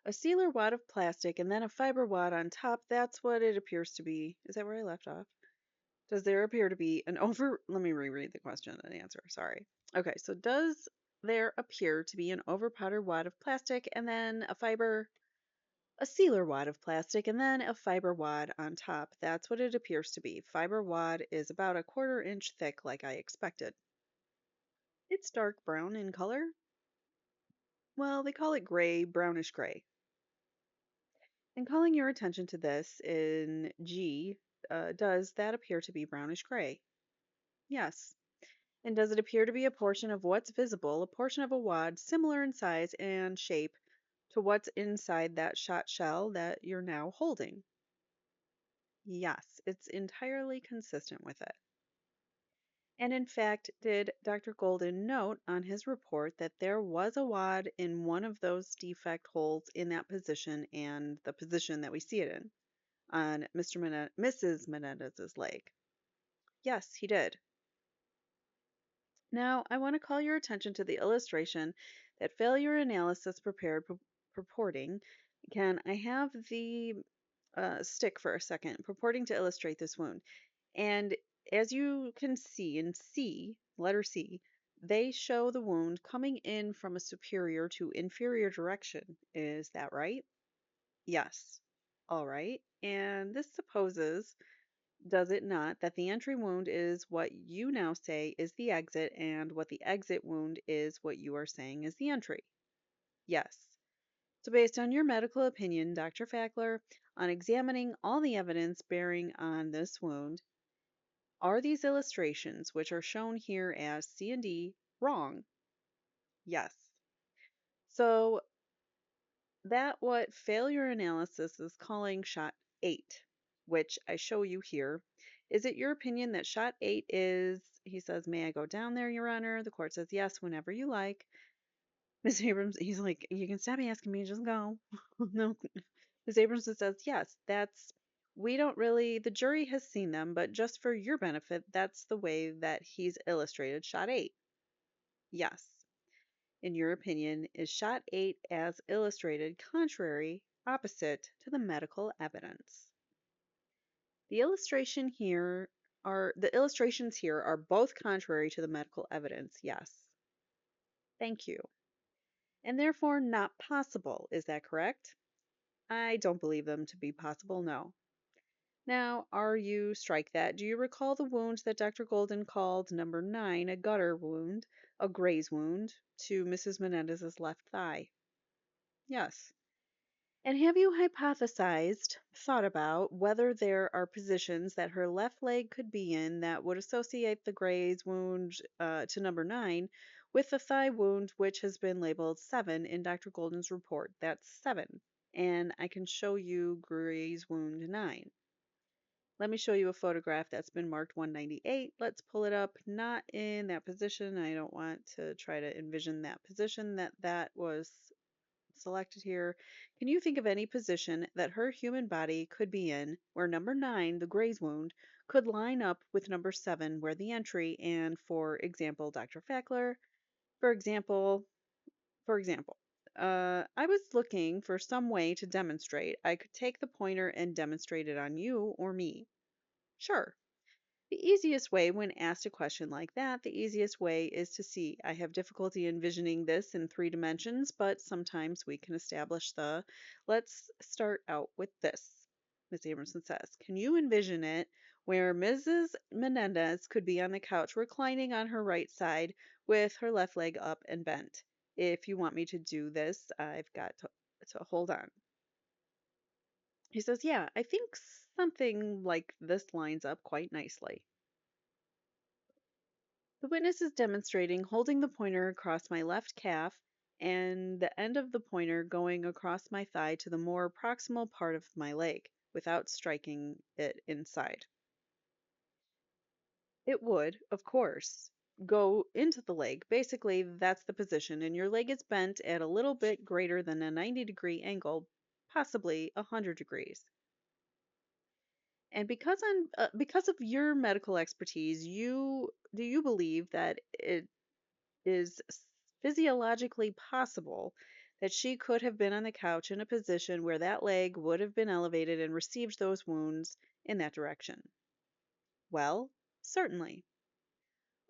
A sealer wad of plastic and then a fiber wad on top. That's what it appears to be. Is that where I left off? Does there appear to be an let me reread the question and answer, sorry. Okay, so does there appear to be an overpowdered wad of plastic and then a sealer wad of plastic, and then a fiber wad on top? That's what it appears to be. Fiber wad is about a 1/4 inch thick, like I expected. It's dark brown in color. Well, they call it gray, brownish gray. And calling your attention to this in G, does that appear to be brownish gray? Yes. And does it appear to be a portion of what's visible, a portion of a wad similar in size and shape to what's inside that shot shell that you're now holding? Yes, it's entirely consistent with it. And in fact, did Dr. Golden note on his report that there was a wad in one of those defect holes in that position and the position that we see it in on Mrs. Menendez's leg? Yes, he did. Now, I want to call your attention to the illustration that failure analysis prepared purporting. Can I have the stick for a second, purporting to illustrate this wound? And as you can see in C, letter C, they show the wound coming in from a superior to inferior direction. Is that right? Yes. All right. And this supposes, does it not, that the entry wound is what you now say is the exit, and what the exit wound is what you are saying is the entry? Yes. So, based on your medical opinion, Dr. Fackler, on examining all the evidence bearing on this wound, are these illustrations, which are shown here as C and D, wrong? Yes. So, that what failure analysis is calling shot 8, which I show you here, is it your opinion that shot 8 is, he says, may I go down there, Your Honor? The court says, yes, whenever you like. Ms. Abrams, he's like, you can stop asking me, just go. No. Ms. Abrams says, yes, we don't really, the jury has seen them, but just for your benefit, that's the way that he's illustrated shot 8. Yes. In your opinion, is shot 8 as illustrated contrary, opposite to the medical evidence? The the illustrations here are both contrary to the medical evidence. Yes. Thank you. And therefore not possible. Is that correct? I don't believe them to be possible, no. Now, strike that. Do you recall the wound that Dr. Golden called number 9 a gutter wound, a graze wound, to Mrs. Menendez's left thigh? Yes. And have you thought about whether there are positions that her left leg could be in that would associate the graze wound to number 9 with the thigh wound, which has been labeled 7 in Dr. Golden's report? That's 7. And I can show you graze wound 9. Let me show you a photograph that's been marked 198. Let's pull it up. Not in that position. I don't want to try to envision that position that was selected here. Can you think of any position that her human body could be in where number 9, the graze wound, could line up with number 7, where the entry, and for example, Dr. Fackler, for example, I was looking for some way to demonstrate. I could take the pointer and demonstrate it on you or me. Sure. The easiest way when asked a question like that, the easiest way is to see. I have difficulty envisioning this in 3 dimensions, but sometimes we can establish let's start out with this. Ms. Abramson says, can you envision it where Mrs. Menendez could be on the couch reclining on her right side with her left leg up and bent? If you want me to do this, I've got to hold on. He says, yeah, I think something like this lines up quite nicely. The witness is demonstrating holding the pointer across my left calf and the end of the pointer going across my thigh to the more proximal part of my leg without striking it inside. It would, of course, go into the leg. Basically, that's the position, and your leg is bent at a little bit greater than a 90-degree angle, possibly 100 degrees. And because of your medical expertise, do you believe that it is physiologically possible that she could have been on the couch in a position where that leg would have been elevated and received those wounds in that direction? Well, certainly.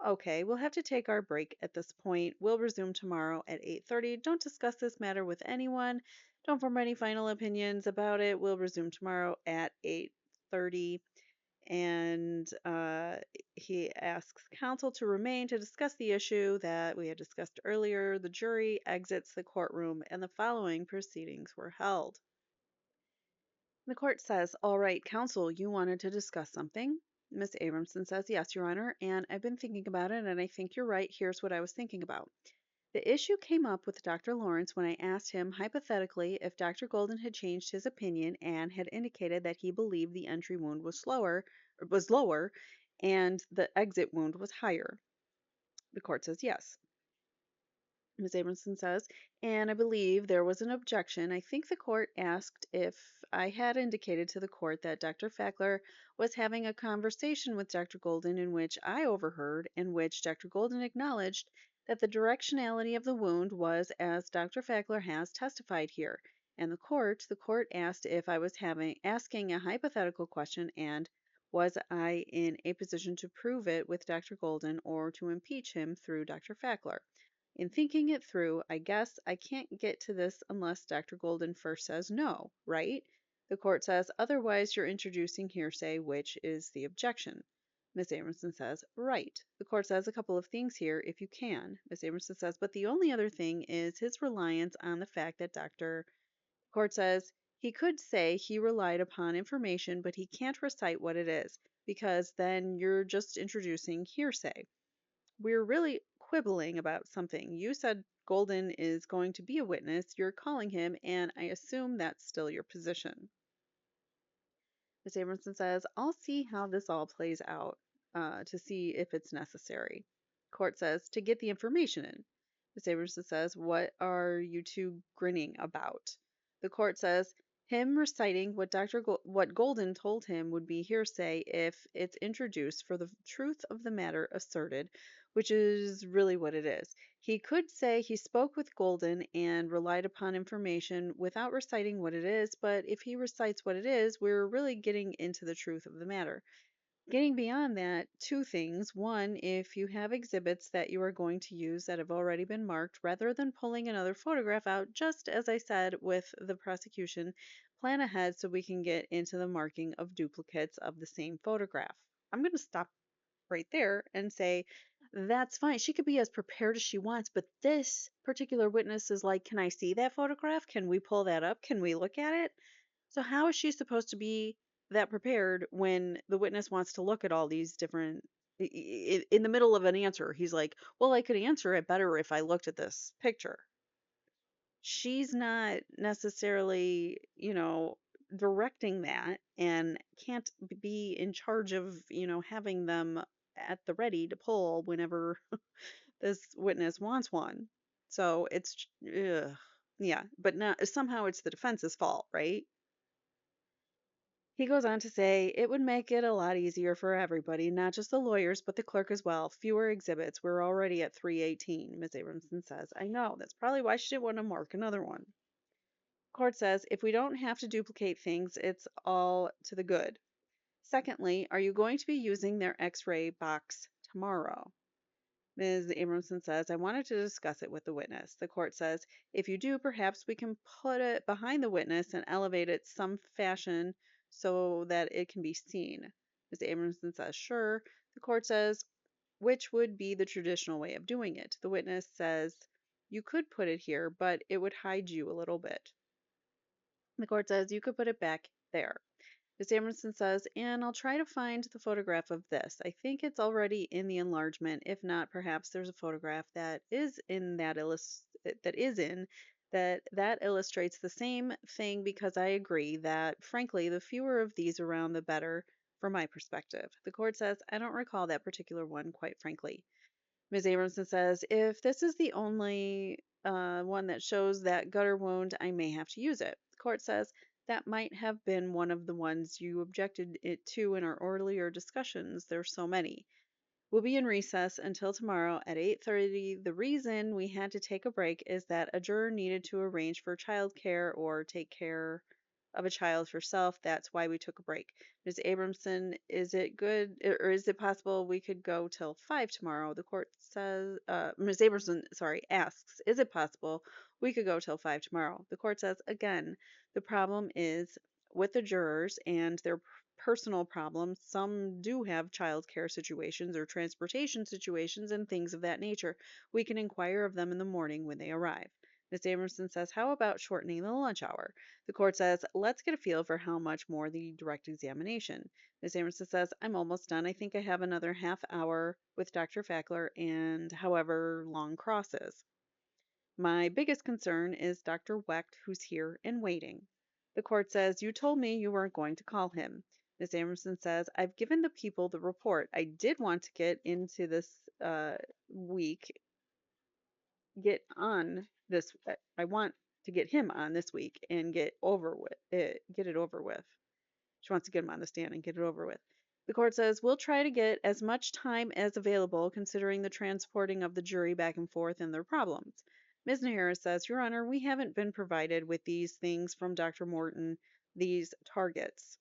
Okay, we'll have to take our break at this point. We'll resume tomorrow at 8:30. Don't discuss this matter with anyone. Don't form any final opinions about it. We'll resume tomorrow at 8:30. And he asks counsel to remain to discuss the issue that we had discussed earlier. The jury exits the courtroom and the following proceedings were held. The court says, "All right, counsel, you wanted to discuss something." Miss Abramson says, "Yes, Your Honor, and I've been thinking about it, and I think you're right. Here's what I was thinking about. The issue came up with Dr. Lawrence when I asked him hypothetically if Dr. Golden had changed his opinion and had indicated that he believed the entry wound was lower and the exit wound was higher." The court says yes. Ms. Abramson says, "And I believe there was an objection. I think the court asked if I had indicated to the court that Dr. Fackler was having a conversation with Dr. Golden in which I overheard, in which Dr. Golden acknowledged that the directionality of the wound was as Dr. Fackler has testified here. And the court asked if I was asking a hypothetical question and was I in a position to prove it with Dr. Golden or to impeach him through Dr. Fackler. In thinking it through, I guess I can't get to this unless Dr. Golden first says no, right? The court says, otherwise you're introducing hearsay, which is the objection." Miss Amerson says, "Right." The court says a couple of things here, if you can. Miss Amerson says, "But the only other thing is his reliance on the fact that Dr. Court says, he could say he relied upon information, but he can't recite what it is, because then you're just introducing hearsay. We're really quibbling about something. You said Golden is going to be a witness. You're calling him, and I assume that's still your position." Miss Abramson says, "I'll see how this all plays out to see if it's necessary." Court says, "To get the information in." Miss Abramson says, "What are you two grinning about?" The court says, "Him reciting what Golden told him would be hearsay if it's introduced for the truth of the matter asserted, which is really what it is. He could say he spoke with Golden and relied upon information without reciting what it is, but if he recites what it is, we're really getting into the truth of the matter. Getting beyond that, two things. One, if you have exhibits that you are going to use that have already been marked, rather than pulling another photograph out, just as I said with the prosecution, plan ahead so we can get into the marking of duplicates of the same photograph." I'm going to stop right there and say, that's fine. She could be as prepared as she wants, but this particular witness is like, can I see that photograph? Can we pull that up? Can we look at it? So, how is she supposed to be that prepared when the witness wants to look at all these different, in the middle of an answer? He's like, well, I could answer it better if I looked at this picture. She's not necessarily, directing that and can't be in charge of, having them at the ready to pull whenever this witness wants one. So yeah, but not somehow it's the defense's fault, right? He goes on to say, "It would make it a lot easier for everybody, not just the lawyers, but the clerk as well. Fewer exhibits. We're already at 318, Ms. Abramson says. "I know. That's probably why she didn't want to mark another one." Court says, "If we don't have to duplicate things, it's all to the good. Secondly, are you going to be using their x-ray box tomorrow?" Ms. Abramson says, "I wanted to discuss it with the witness." The court says, "If you do, perhaps we can put it behind the witness and elevate it some fashion so that it can be seen." Ms. Abramson says, "Sure." The court says, "Which would be the traditional way of doing it?" The witness says, "You could put it here, but it would hide you a little bit." The court says, "You could put it back there." Ms. Emerson says, "And I'll try to find the photograph of this. I think it's already in the enlargement. If not, perhaps there's a photograph that is in that illustrates the same thing, because I agree that, frankly, the fewer of these around, the better from my perspective." The court says, "I don't recall that particular one, quite frankly." Ms. Abramson says, "If this is the only one that shows that gutter wound, I may have to use it." The court says, "That might have been one of the ones you objected it to in our earlier discussions. There's so many." We'll be in recess until tomorrow at 8:30. The reason we had to take a break is that a juror needed to arrange for childcare or take care of a child herself. That's why we took a break. Ms. Abramson, is it good or is it possible we could go till 5 tomorrow? The court says, Ms. Abramson, sorry, asks, is it possible we could go till 5 tomorrow? The court says, again, the problem is with the jurors and their personal problems. Some do have childcare situations or transportation situations and things of that nature. We can inquire of them in the morning when they arrive. Ms. Abramson says, how about shortening the lunch hour? The court says, let's get a feel for how much more the direct examination. Ms. Amerson says, I'm almost done. I think I have another half hour with Dr. Fackler and however long crosses. My biggest concern is Dr. Wecht, who's here and waiting. The court says, you told me you weren't going to call him. Ms. Amerson says, I've given the people the report. I did want to get into this week, get on this. I want to get him on this week and get over with it, get it over with. She wants to get him on the stand and get it over with. The court says, we'll try to get as much time as available considering the transporting of the jury back and forth and their problems. Ms. Nahara says, Your Honor, we haven't been provided with these things from Dr. Morton, these targets.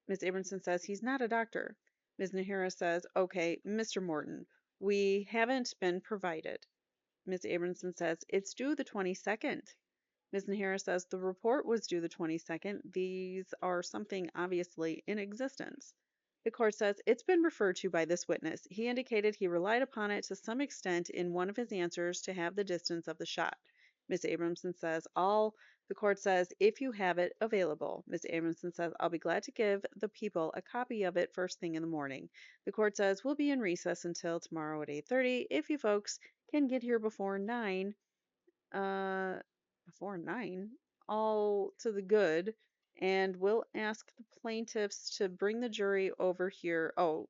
Ms. Abramson says, he's not a doctor. Ms. Nahara says, okay, Mr. Morton, we haven't been provided. Ms. Abramson says, it's due the 22nd. Ms. Nahara says, the report was due the 22nd. These are something obviously in existence. The court says, it's been referred to by this witness. He indicated he relied upon it to some extent in one of his answers to have the distance of the shot. Ms. Abramson says, the court says, if you have it available. Ms. Abramson says, I'll be glad to give the people a copy of it first thing in the morning. The court says, we'll be in recess until tomorrow at 8:30. If you folks can get here before 9, before 9, all to the good, and we'll ask the plaintiffs to bring the jury over here. Oh,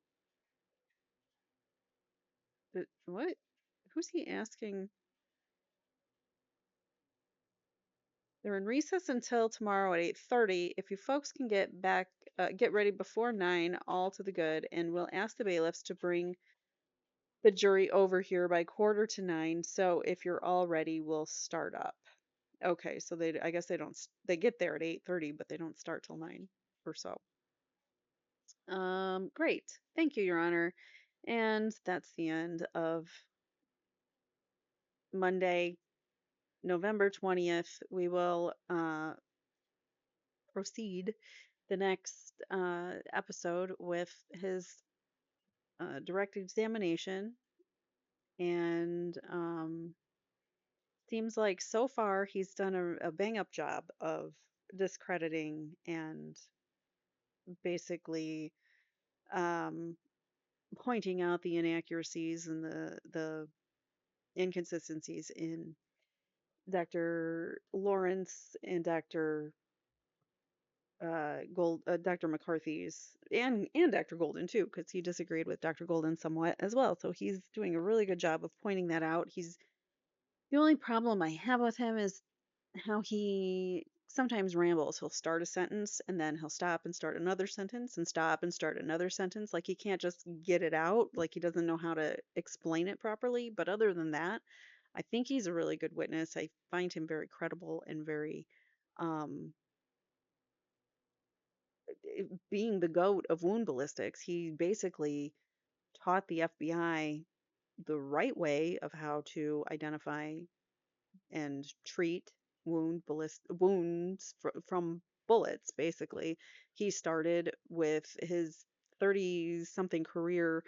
what? Who's he asking? They're in recess until tomorrow at 8:30. If you folks can get back, get ready before 9, all to the good, and we'll ask the bailiffs to bring the jury over here by 8:45. So if you're all ready, we'll start up. Okay, so I guess they don't, they get there at 8:30, but they don't start till 9 or so. Great. Thank you, Your Honor. And that's the end of Monday, November 20th. We will proceed the next episode with his direct examination. And seems like so far he's done a bang up job of discrediting and basically um, pointing out the inaccuracies and the inconsistencies in Dr. Lawrence and Dr. McCarthy's and Dr. Golden too, because he disagreed with Dr. Golden somewhat as well. So he's doing a really good job of pointing that out. He's The only problem I have with him is how he sometimes rambles. He'll start a sentence and then he'll stop and start another sentence and stop and start another sentence. Like he can't just get it out. Like he doesn't know how to explain it properly. But other than that, I think he's a really good witness. I find him very credible and very, um, being the goat of wound ballistics, he basically taught the FBI the right way of how to identify and treat wounds from bullets. Basically, he started with his 30 something career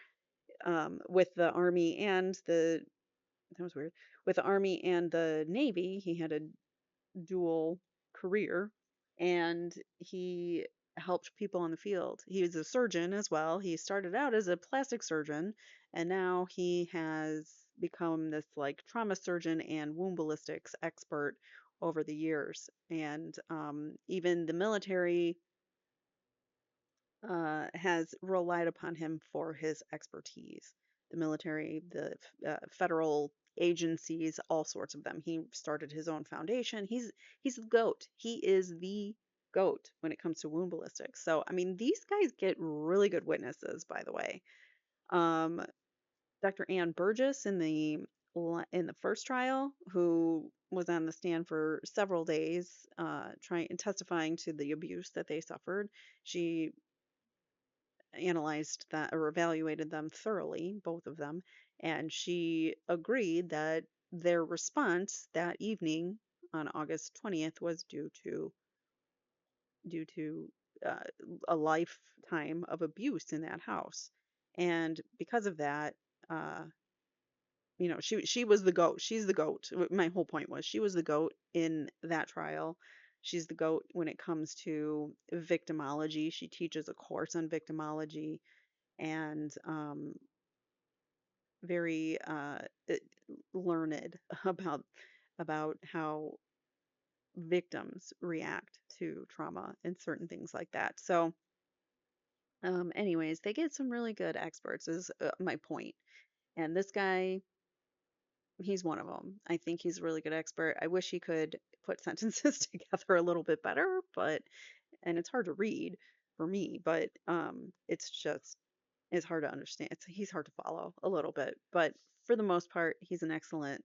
with the Army and the that was weird with the Army and the Navy. He had a dual career, and he helped people on the field. He was a surgeon as well. He started out as a plastic surgeon, and now he has become this like trauma surgeon and wound ballistics expert over the years. And even the military has relied upon him for his expertise. The military, the federal agencies, all sorts of them. He started his own foundation. He's the goat. He is the goat when it comes to wound ballistics. So I mean, these guys get really good witnesses, by the way. Um, Dr. Ann Burgess in the in the first trial, who was on the stand for several days, trying and testifying to the abuse that they suffered. She analyzed that or evaluated them thoroughly, both of them, and she agreed that their response that evening on August 20th was due to uh, a lifetime of abuse in that house. And because of that, uh, she was the goat. She's the goat. My whole point was she was the goat in that trial. She's the goat when it comes to victimology. She teaches a course on victimology and very learned about how victims react to trauma and certain things like that. So, anyways, they get some really good experts, is my point. And this guy, he's one of them. I think he's a really good expert. I wish he could put sentences together a little bit better, but and it's hard to read for me, but it's hard to understand. He's hard to follow a little bit, but for the most part, he's an excellent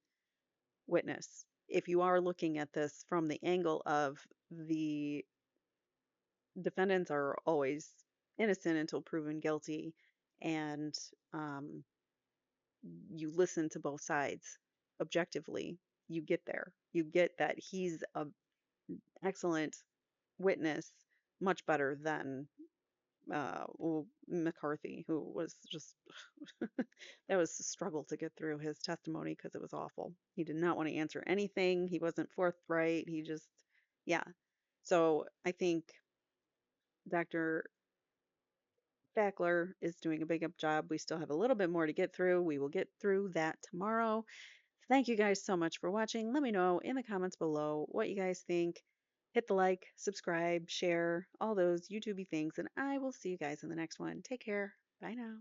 witness. If you are looking at this from the angle of the defendants are always innocent until proven guilty, and um, you listen to both sides objectively, you get there. You get that he's an excellent witness, much better than McCarthy, who was just that was a struggle to get through his testimony because it was awful. He did not want to answer anything. He wasn't forthright. He just, yeah. So I think Dr. Fackler is doing a big up job. We still have a little bit more to get through. We will get through that tomorrow. Thank you guys so much for watching. Let me know in the comments below what you guys think. Hit the like, subscribe, share, all those YouTubey things, and I will see you guys in the next one. Take care. Bye now.